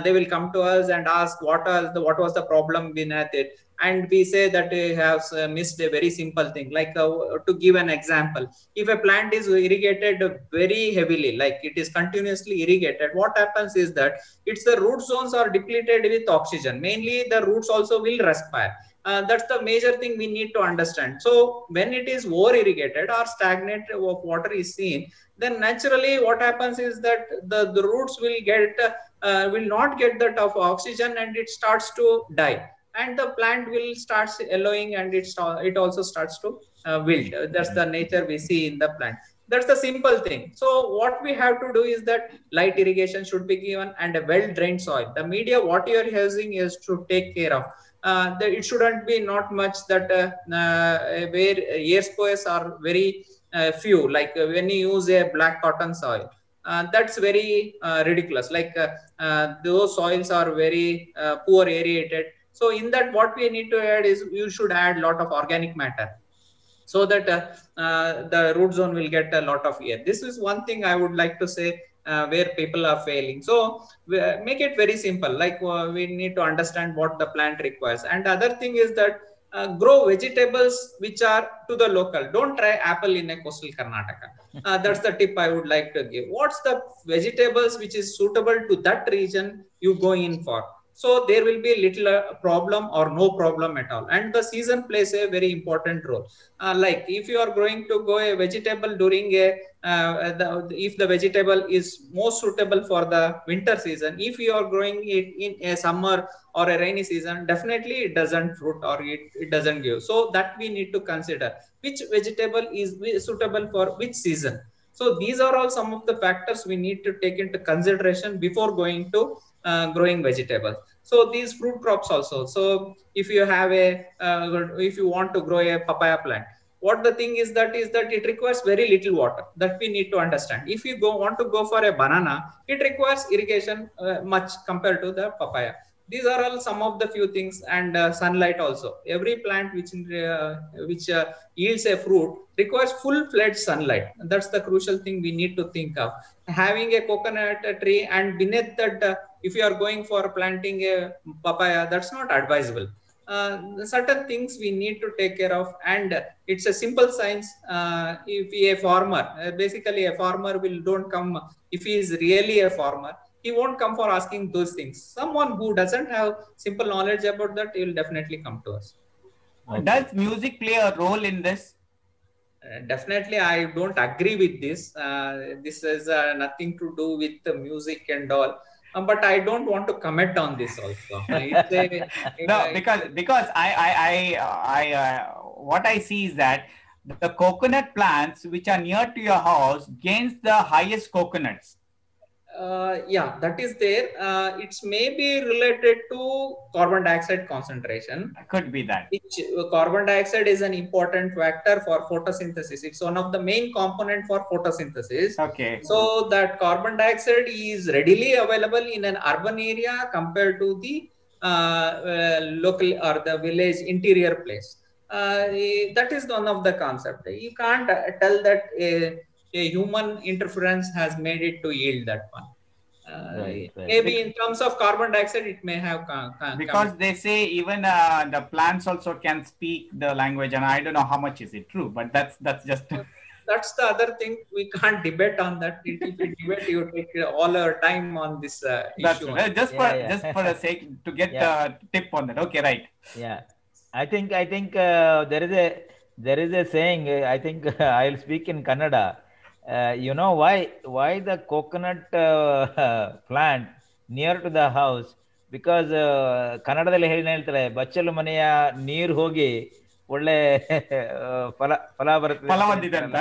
They will come to us and ask what was the problem beneath it. and we say that it has missed a very simple thing. Like to give an example, if a plant is irrigated very heavily, like it is continuously irrigated, what happens is that the root zones are depleted with oxygen. Mainly the roots also will respire. That's the major thing we need to understand. So when it is over irrigated or stagnant of water is seen, then naturally what happens is that the roots will not get that of oxygen, and it starts to die, and the plant will start yellowing, and it also starts to wilt. That's the nature we see in the plant. That's the simple thing. So what we have to do is that light irrigation should be given and a well drained soil. The media what you are using is to take care of. It shouldn't be not much that where air spoils are very few, like when you use a black cotton soil, that's very ridiculous. Like those soils are very poor aerated. So in that, what we need to add is you should add a lot of organic matter, so that the root zone will get a lot of air. This is one thing I would like to say where people are failing. So make it very simple. Like we need to understand what the plant requires. And the other thing is that grow vegetables which are to the local. Don't try apple in a coastal Karnataka. That's the tip I would like to give. What's the vegetables which is suitable to that region you go in for? So there will be little problem or no problem at all. And the season plays a very important role. Like if you are going to grow a vegetable during if the vegetable is most suitable for the winter season, if you are growing it in a summer or a rainy season, definitely it doesn't fruit or it doesn't give. So that we need to consider which vegetable is suitable for which season. So these are all some of the factors we need to take into consideration before going to growing vegetables. So these fruit crops also. So if you have if you want to grow a papaya plant, what the thing is that it requires very little water. That we need to understand. If you want to go for a banana, it requires irrigation much compared to the papaya. These are all some of the few things, and sunlight also. Every plant which yields a fruit requires full-fledged sunlight. That's the crucial thing we need to think of. Having a coconut tree, and beneath that, if you are going for planting a papaya, that's not advisable. Certain things we need to take care of, and it's a simple science. If a farmer, basically a farmer don't come, if he is really a farmer, he won't come for asking those things. Someone who doesn't have simple knowledge about that, he will definitely come to us. Okay. Does music play a role in this? Definitely, I don't agree with this. This has nothing to do with the music and all. But I don't want to comment on this also. No, because I what I see is that the coconut plants which are near to your house gains the highest coconuts. Yeah, that is there. It's maybe related to carbon dioxide concentration. Could be that. Carbon dioxide is an important factor for photosynthesis. It's one of the main component for photosynthesis. Okay. So that carbon dioxide is readily available in an urban area compared to the local or the village interior place. That is one of the concept. You can't tell that a human interference has made it to yield that one. Right. Maybe in terms of carbon dioxide, it may have because they say even the plants also can speak the language, and I don't know how much is it true, but that's just that's the other thing. We can't debate on that. If we debate, you take all our time on this issue. Just for the sake to get tip on that. Okay, right. Yeah, I think there is a saying. I think I'll speak in Kannada. You know why the coconut plant near to the house? Because ಕನ್ನಡದಲ್ಲಿ ಹೇಳ್ತಾರೆ ಬಚ್ಚಲು ಮನೆಯ ನೀರು ಹೋಗಿ ಒಳ್ಳೆ ಫಲ ಬರುತ್ತೆ ಅಂತ.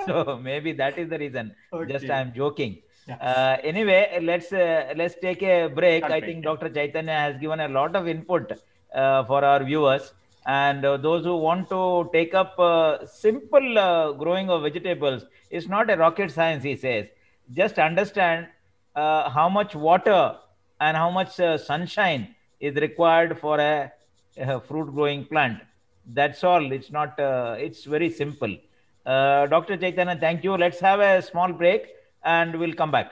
So maybe that is the reason. Okay. Just I am joking. Yeah. Anyway, let's take a break. I think Dr. Chaitanya has given a lot of input for our viewers. And those who want to take up simple growing of vegetables, it's not a rocket science, he says. Just understand how much water and how much sunshine is required for a fruit growing plant. That's all. It's not, it's very simple. Dr. Chaitanya, thank you. Let's have a small break and we'll come back.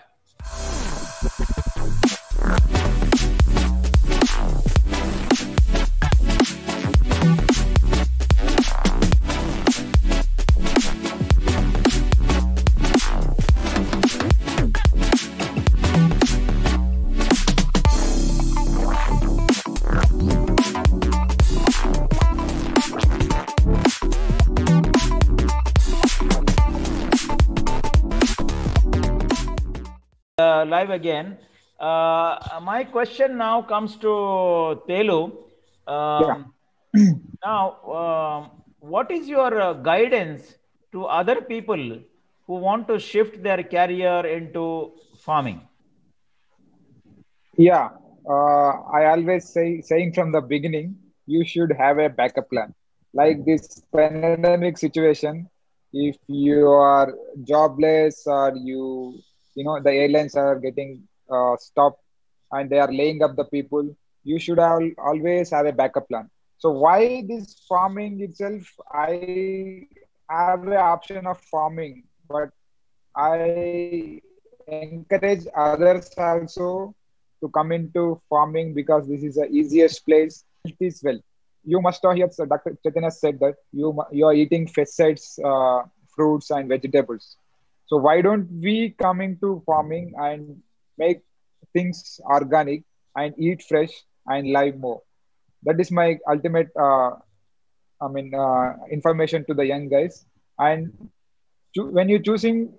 live again. My question now comes to Telu. Now, what is your guidance to other people who want to shift their career into farming? Yeah, I always saying from the beginning, you should have a backup plan. Like this pandemic situation, if you are jobless or the airlines are getting stopped and they are laying up the people, you should always have a backup plan. So why this farming itself? I have an option of farming, but I encourage others also to come into farming because this is the easiest place. It is well. You must have heard Dr. Chaitanya said that you are eating pesticides, fruits and vegetables. So why don't we come into farming and make things organic and eat fresh and live more? That is my ultimate, information to the young guys. And when you're choosing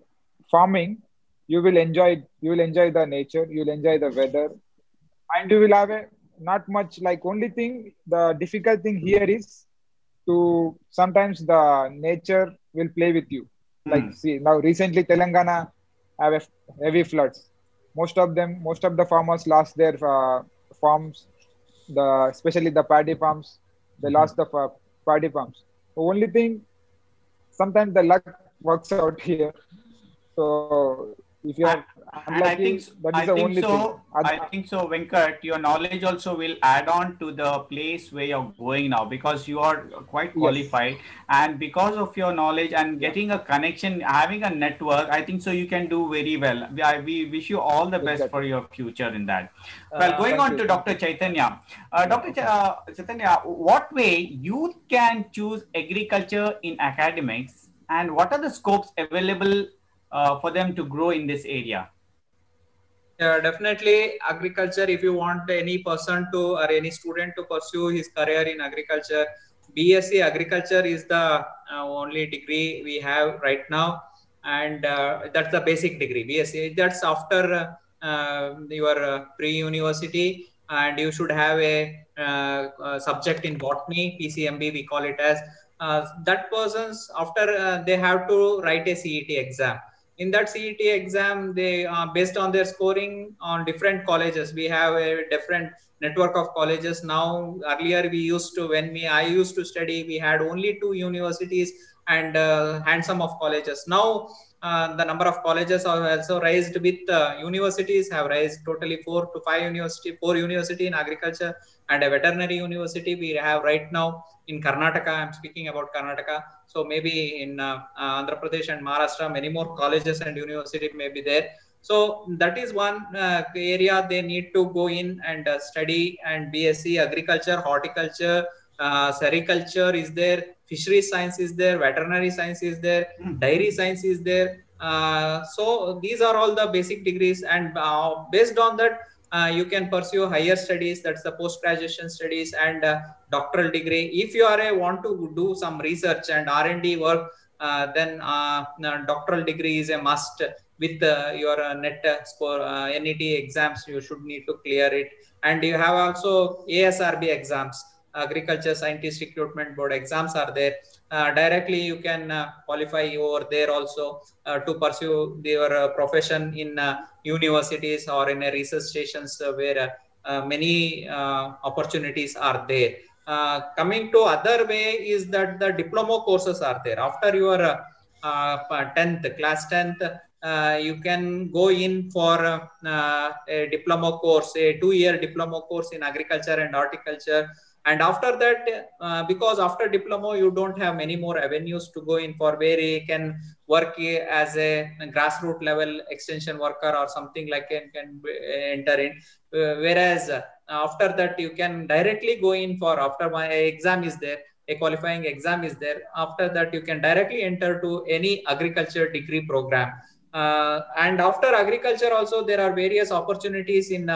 farming, you will enjoy the nature, you'll enjoy the weather, and you will have a not much like only thing. The difficult thing here is to sometimes the nature will play with you. Like see now recently Telangana have a heavy floods. Most of the farmers lost their farms, especially the paddy farms. They lost the paddy farms. The only thing, sometimes the luck works out here. So if you are unlucky, that is the only thing. I think so, Venkat. Your knowledge also will add on to the place where you're going now, because you are quite qualified, and because of your knowledge and getting a connection, having a network, I think so you can do very well. We wish you all the best for your future in that. Well, going on to Dr. Chaitanya. Dr. Chaitanya, what way youth can choose agriculture in academics, and what are the scopes available for them to grow in this area? Yeah, definitely agriculture. If you want any person to or any student to pursue his career in agriculture, BSc Agriculture is the only degree we have right now, and that's the basic degree. BSc, that's after your pre-university, and you should have a subject in botany, PCMB we call it as. That person's after they have to write a CET exam. In that CET exam, they based on their scoring on different colleges. We have a different network of colleges now. Earlier, I used to study, we had only 2 universities and handsome of colleges. Now, the number of colleges have also raised with universities have raised totally 4 to 5 university, 4 university in agriculture and a veterinary university we have right now in Karnataka. I'm speaking about Karnataka. So maybe in Andhra Pradesh and Maharashtra, many more colleges and university may be there. So that is one area they need to go in and study, and BSc Agriculture, Horticulture, sericulture is there, fisheries science is there, veterinary science is there, dairy science is there. So these are all the basic degrees, and based on that, you can pursue higher studies, that's the post-graduation studies and doctoral degree. If you want to do some research and R&D work, then doctoral degree is a must. With your NET score, NET exams, you should need to clear it. And you have also ASRB exams, Agriculture Scientist Recruitment Board exams are there. Directly you can qualify over there also to pursue your profession in universities or in research stations where many opportunities are there. Coming to other way is that the diploma courses are there. After your 10th, class 10th, you can go in for a diploma course, a 2-year diploma course in agriculture and horticulture. And after that, because after diploma, you don't have many more avenues to go in for, where you can work as a grassroots level extension worker or something like it can enter in. Whereas after that, you can directly go in for, after my exam is there, a qualifying exam is there. After that, you can directly enter to any agriculture degree program. And after agriculture also, there are various opportunities in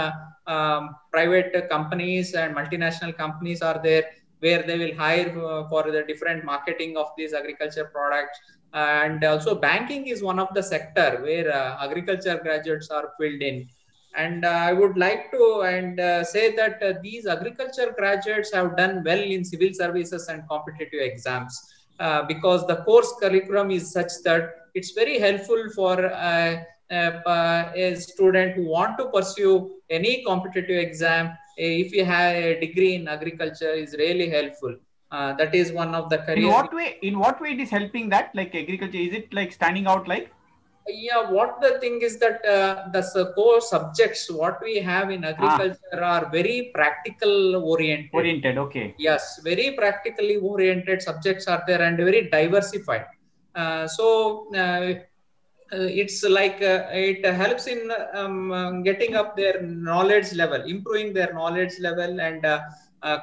private companies and multinational companies are there, where they will hire for the different marketing of these agriculture products. And also banking is one of the sector where agriculture graduates are filled in. And I would like to say that these agriculture graduates have done well in civil services and competitive exams because the course curriculum is such that it's very helpful for a student who want to pursue any competitive exam. If you have a degree in agriculture, is really helpful. That is one of the career. In what way it is helping that, like agriculture? Is it like standing out like? Yeah, what the thing is that the core subjects what we have in agriculture are very practical oriented. Okay. Yes, very practically oriented subjects are there and very diversified. It's like it helps in getting up their knowledge level, improving their knowledge level, and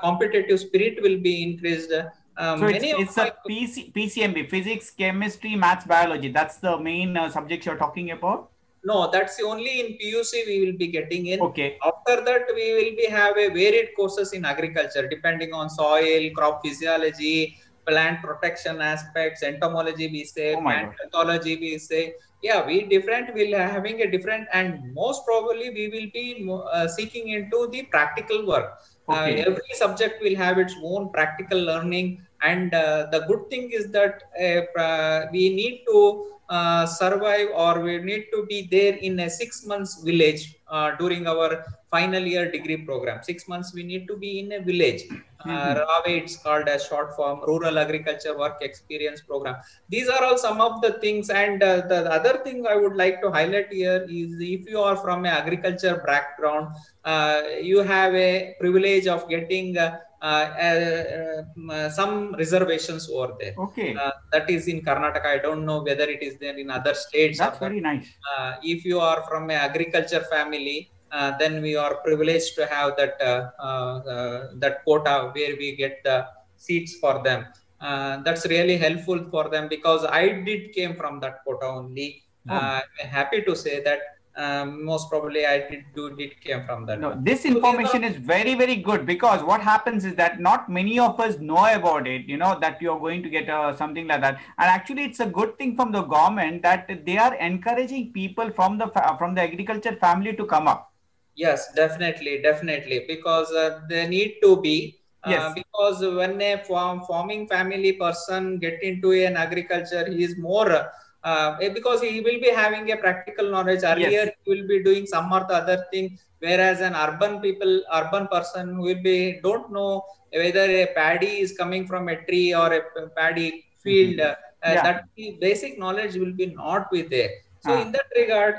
competitive spirit will be increased. So it's a PCMB, physics, chemistry, maths, biology. That's the main subjects you're talking about? No, that's only in PUC we will be getting in. Okay. After that, we will be have a varied courses in agriculture, depending on soil, crop physiology, plant protection aspects, entomology we say, plant pathology we say. Yeah, we'll having a different, and most probably we will be seeking into the practical work. Okay. Every subject will have its own practical learning, and the good thing is that we need to survive, or we need to be there in a 6 months village during our final year degree program. 6 months we need to be in a village. RAVE, it's called as short form, Rural Agriculture Work Experience Program. These are all some of the things. And the other thing I would like to highlight here is, if you are from an agriculture background, you have a privilege of getting some reservations over there. Okay. That is in Karnataka. I don't know whether it is there in other states. That's very nice. If you are from an agriculture family, then we are privileged to have that that quota where we get the seats for them. That's really helpful for them, because I came from that quota only. I'm happy to say that most probably I did came from that. No, this information is very, very good, because what happens is that not many of us know about it, you know, that you're going to get something like that. And actually it's a good thing from the government that they are encouraging people from the agriculture family to come up. Yes, definitely, because they need to be. Because when a farming family person get into an agriculture, he is more because he will be having a practical knowledge. Earlier, he will be doing some or the other thing, whereas an urban person will be don't know whether a paddy is coming from a tree or a paddy field. That basic knowledge will be not be there. So in that regard,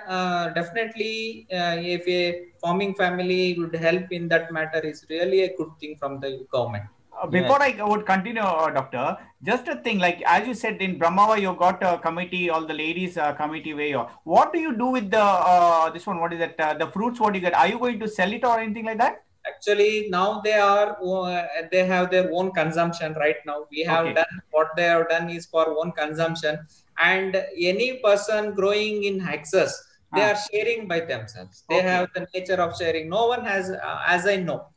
definitely, if a farming family would help in that matter, is really a good thing from the government. Before I would continue, Doctor, just a thing, like as you said, in Brahmava, you got a committee, all the ladies committee where what do you do with the, this one, what is it, the fruits, what do you get? Are you going to sell it or anything like that? Actually, now they have their own consumption right now. We have done, what they have done is for own consumption, and any person growing in excess, they are sharing by themselves. They have the nature of sharing. No one has, as I know,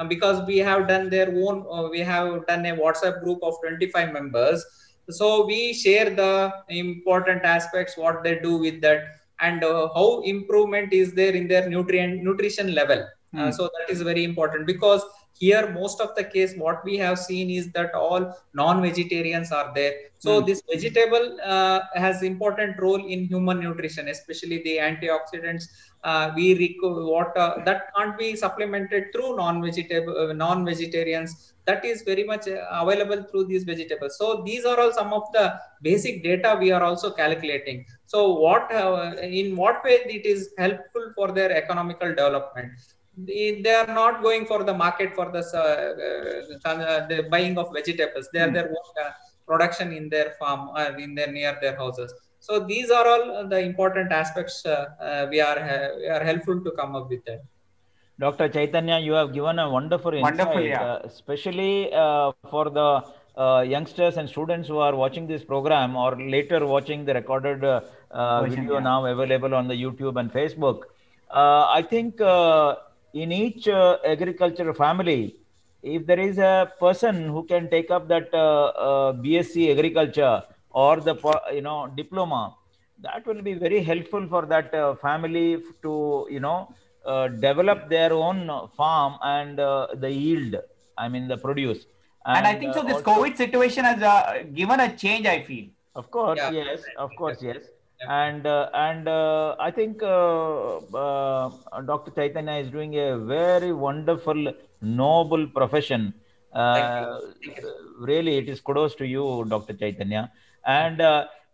because we have done their own, we have done a WhatsApp group of 25 members. So we share the important aspects, what they do with that, and how improvement is there in their nutrition level. So that is very important, because here most of the case what we have seen is that all non-vegetarians are there. So this vegetable has important role in human nutrition, especially the antioxidants. That can't be supplemented through non-vegetarians. That is very much available through these vegetables. So these are all some of the basic data we are also calculating. So in what way it is helpful for their economical development. They are not going for the market for the buying of vegetables. They are their own production in their farm or near their houses. So these are all the important aspects we are helpful to come up with that. Dr. Chaitanya, you have given a wonderful insight, especially for the youngsters and students who are watching this program or later watching the recorded video now available on the YouTube and Facebook. I think in each agriculture family, if there is a person who can take up that BSc agriculture or the diploma, that will be very helpful for that family to develop their own farm and the yield, I mean the produce. And I think so this COVID situation has given a change, I feel. Of course, yes, of course, yes. And I think Dr. Chaitanya is doing a very wonderful, noble profession. Really, it is kudos to you, Dr. Chaitanya. And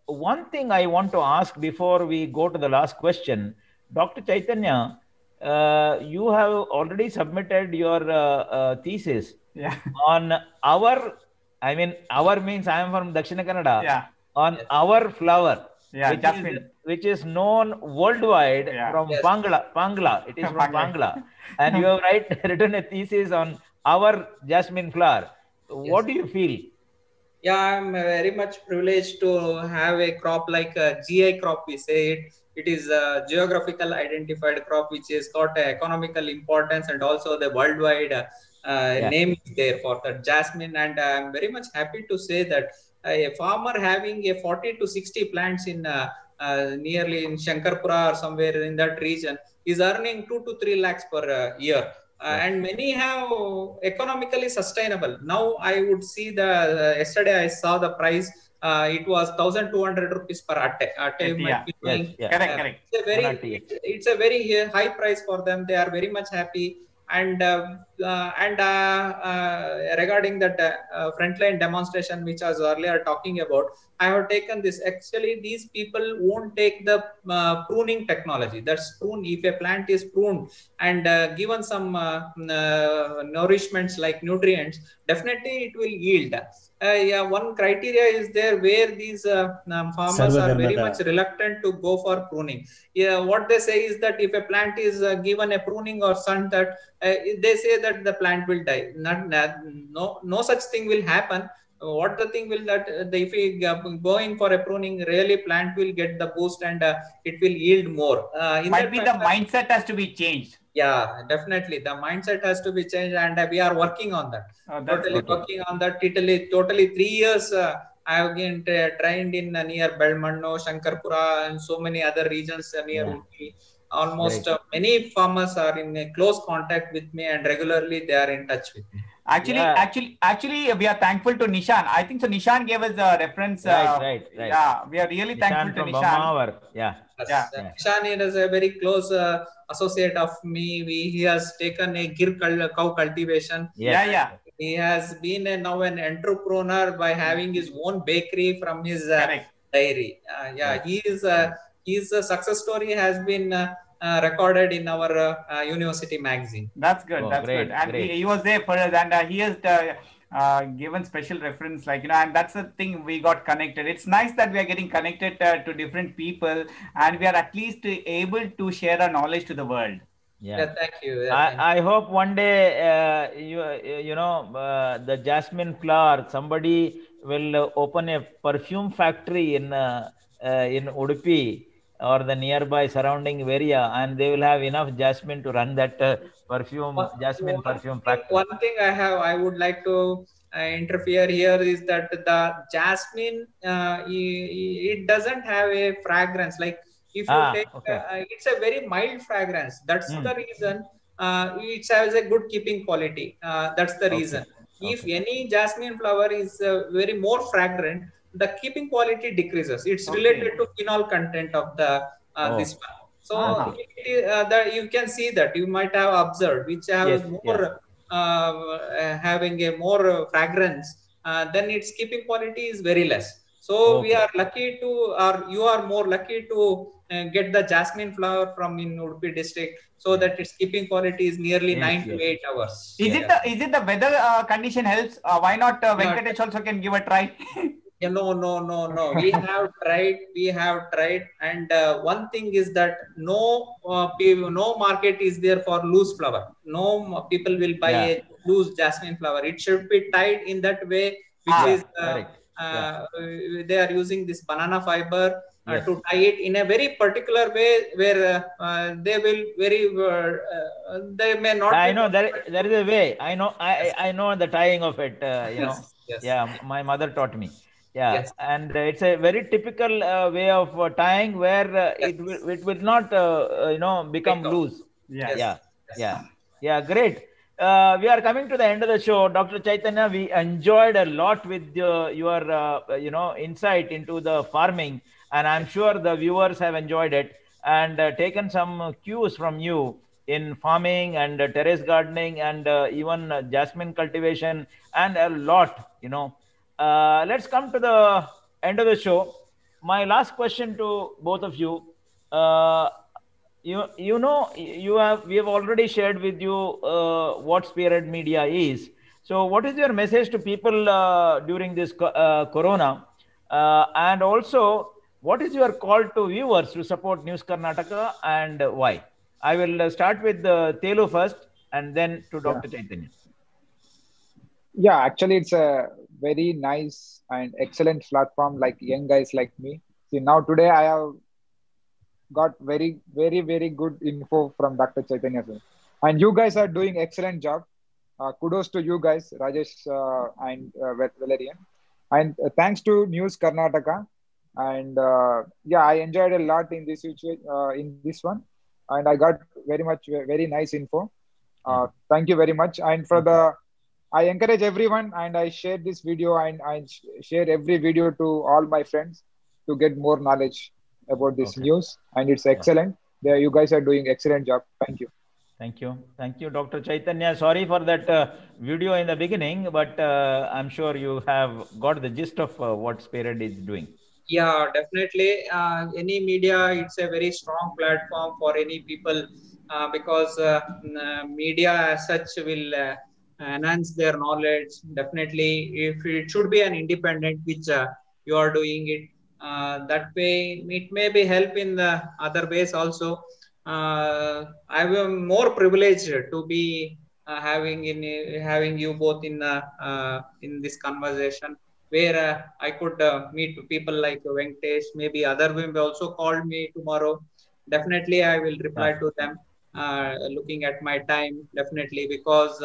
one thing I want to ask before we go to the last question, Dr. Chaitanya, you have already submitted your thesis on our means I am from Dakshina Kannada, on our flower. Which is known worldwide from Pangla. It is from Pangla. And you have written a thesis on our jasmine flower. What do you feel? Yeah, I'm very much privileged to have a crop like a GI crop, we say it. It is a geographical identified crop which has got economical importance, and also the worldwide name is there for the jasmine. And I'm very much happy to say that a farmer having a 40 to 60 plants in nearly in Shankarpura or somewhere in that region is earning 2 to 3 lakhs per year. And many have economically sustainable. Now I would see yesterday I saw the price. It was 1,200 rupees per atte. Correct. It's a very high price for them. They are very much happy. And regarding that frontline demonstration which I was earlier talking about, I have taken this. Actually, these people won't take the pruning technology. That's prune. If a plant is pruned and given some nourishments like nutrients, definitely it will yield. One criteria is there where these farmers are very much reluctant to go for pruning. What they say is that if a plant is given a pruning or sun, that they say that the plant will die. No such thing will happen. What the thing will that if we going for a pruning, really plant will get the boost and it will yield more. Might be the mindset has to be changed. Yeah, definitely the mindset has to be changed, and we are working on that. Working on that. Totally 3 years. I have been trained in near Belmanno, Shankarpura, and so many other regions near Udupi. Almost many farmers are in close contact with me, and regularly they are in touch with me. Actually, we are thankful to Nishan. I think so. Nishan gave us a reference. Right. Yeah, we are really thankful to Nishan. Nishan is a very close associate of me. He has taken a Gir cow cultivation. He has been now an entrepreneur by having his own bakery from his dairy. His success story has been recorded in our university magazine. That's good. Good. And he was there for us, and he has given special reference, and that's the thing, we got connected. It's nice that we are getting connected to different people, and we are at least able to share our knowledge to the world. Thank you. I hope one day the jasmine flower, somebody will open a perfume factory in Udupi or the nearby surrounding area, and they will have enough jasmine to run that perfume factory. One thing I would like to interfere here is that the jasmine it doesn't have a fragrance. Like if you take it's a very mild fragrance. That's the reason it has a good keeping quality. That's the reason. If any jasmine flower is very more fragrant, the keeping quality decreases. It's related to phenol content of the this one. So you can see that you might have observed, which have more having a more fragrance, then its keeping quality is very less. So we are lucky to, or you are more lucky to get the jasmine flower from in Udupi district, so that its keeping quality is nearly 9 to 8 hours. Is it the weather condition helps? Why not Venkatesh also can give a try? No. We have tried, and one thing is that no market is there for loose flower. No people will buy a loose jasmine flower. It should be tied in that way, which is they are using this banana fiber to tie it in a very particular way, where they will they may not. I know there is a way. I know the tying of it. Yes. Yeah, my mother taught me. Yeah, Yes. and it's a very typical way of tying where Yes. it will not become Break out. loose. Yeah. Yes. Yeah, Yes. yeah, yeah. Great. We are coming to the end of the show, Dr. Chaitanya. We enjoyed a lot with your insight into the farming, and I'm sure the viewers have enjoyed it and taken some cues from you in farming and terrace gardening and even jasmine cultivation and a lot. Let's come to the end of the show. My last question to both of you. Uh, we have already shared with you what Spearhead Media is. So, what is your message to people during this Corona, and also what is your call to viewers to support News Karnataka and why? I will start with Telu first, and then to Yeah. Dr. Chaitanya. Yeah, actually, it's a very nice and excellent platform like young guys like me. See, now today I have got very, very, very good info from Dr. Chaitanya sir. And you guys are doing excellent job. Kudos to you guys, Rajesh and Valerian. And thanks to News Karnataka. And yeah, I enjoyed a lot in in this one. And I got very nice info. Thank you very much. And I encourage everyone and I share this video and I share every video to all my friends to get more knowledge about this Okay. news. And it's excellent. You guys are doing excellent job. Thank you. Thank you, Dr. Chaitanya. Sorry for that video in the beginning, but I'm sure you have got the gist of what Spearhead is doing. Yeah, definitely. Any media, it's a very strong platform for any people because media as such will enhance their knowledge. Definitely, if it should be an independent which you are doing it, that way it may be help in the other ways also. I am more privileged to be having you both in this conversation where I could meet people like Venkatesh, maybe other will also called me tomorrow. Definitely, I will reply to them looking at my time, definitely, because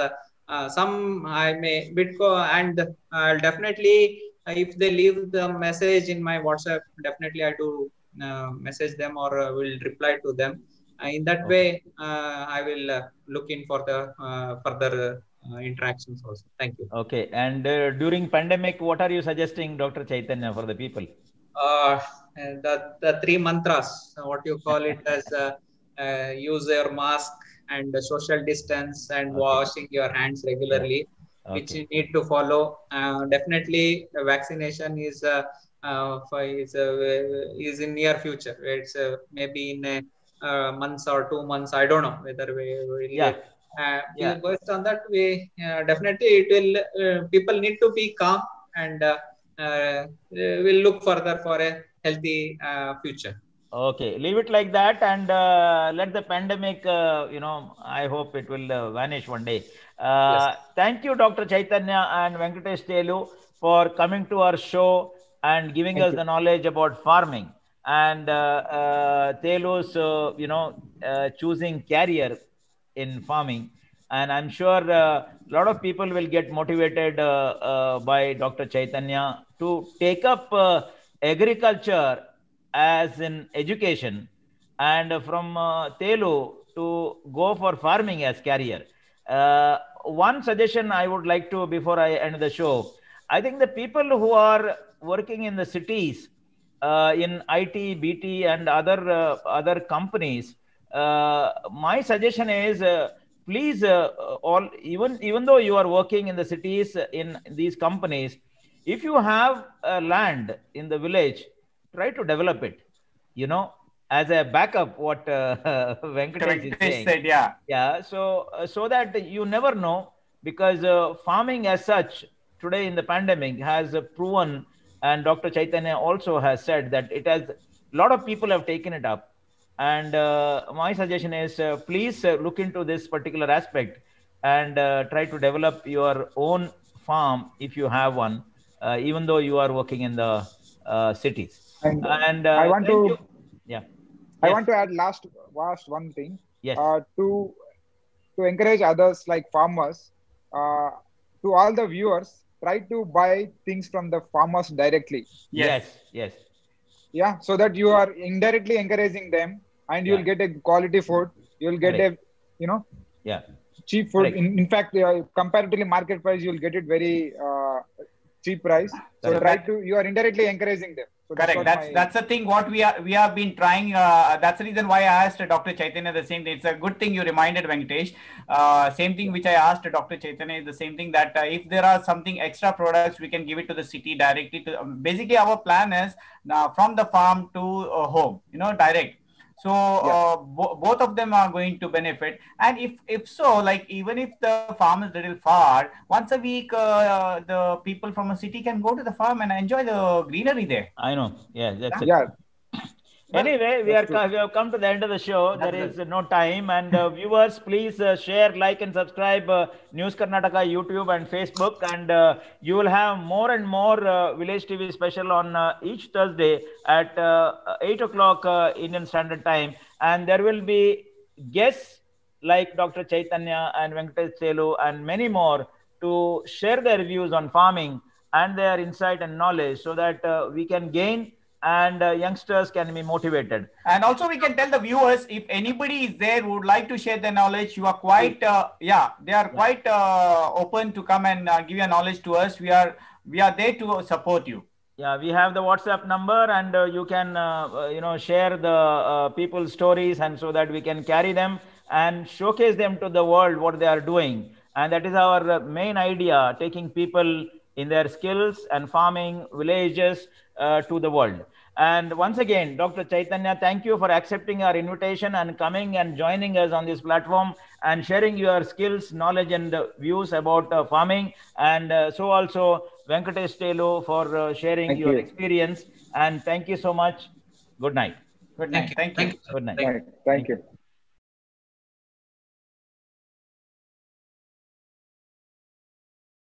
some I may and I'll definitely, if they leave the message in my WhatsApp, definitely I do message them or will reply to them. In that way, I will look in for the further interactions also. Thank you. Okay. And during pandemic, what are you suggesting, Dr. Chaitanya, for the people? The three mantras, what you call it as use your mask and social distance and washing your hands regularly, which you need to follow. Definitely, vaccination is is in near future. It's maybe in a months or 2 months. I don't know whether we will. Based on that, we definitely it will. People need to be calm and we'll look further for a healthy future. Okay, leave it like that and let the pandemic, I hope it will vanish one day. Yes. Thank you, Dr. Chaitanya and Venkatesh Telu, for coming to our show and giving us the knowledge about farming. And Telu's, choosing career in farming. And I'm sure a lot of people will get motivated by Dr. Chaitanya to take up agriculture as in education, and from Telu to go for farming as career. One suggestion I would like to, before I end the show, I think the people who are working in the cities, in IT, BT, and other companies, my suggestion is please, even though you are working in the cities in these companies, if you have land in the village, try to develop it, as a backup, what Venkatesh is saying. Said, yeah. So that you never know, because farming as such today in the pandemic has proven, and Dr. Chaitanya also has said that a lot of people have taken it up. And my suggestion is please look into this particular aspect and try to develop your own farm if you have one, even though you are working in the cities. And I want to, I Yes. want to add last one thing. Yes. To encourage others like farmers, to all the viewers, try to buy things from the farmers directly. Yes, yes. Yeah, so that you are indirectly encouraging them, and you'll get a quality food. You'll get Correct. a cheap food. In fact, comparatively market price, you'll get it very cheap price. So you are indirectly encouraging them. So correct. That's the thing. What we have been trying. That's the reason why I asked Dr. Chaitanya the same thing. It's a good thing you reminded Venkatesh. Same thing which I asked Dr. Chaitanya is the same thing, that if there are something extra products, we can give it to the city directly. Basically, our plan is from the farm to home. Direct. So both of them are going to benefit. And if so, like even if the farm is little far, once a week the people from a city can go to the farm and enjoy the greenery there. I know. Yeah, that's it. Yeah. Anyway, we have come to the end of the show. There is no time, and viewers, please share, like, and subscribe News Karnataka YouTube and Facebook, and you will have more and more Village TV special on each Thursday at 8 o'clock Indian Standard Time, and there will be guests like Dr. Chaitanya and Venkatesh Chelu and many more to share their views on farming and their insight and knowledge, so that we can gain and youngsters can be motivated. And also we can tell the viewers, if anybody is there who would like to share their knowledge, you are quite, they are quite open to come and give your knowledge to us. We are there to support you. Yeah, we have the WhatsApp number, and you can, share the people's stories, and so that we can carry them and showcase them to the world what they are doing. And that is our main idea, taking people in their skills and farming villages to the world. And once again, Dr. Chaitanya, thank you for accepting our invitation and coming and joining us on this platform and sharing your skills, knowledge, and views about farming. And so also Venkatesh Chelu for sharing your experience. And thank you so much. Good night. Good night. Thank you. Good night. Thank you.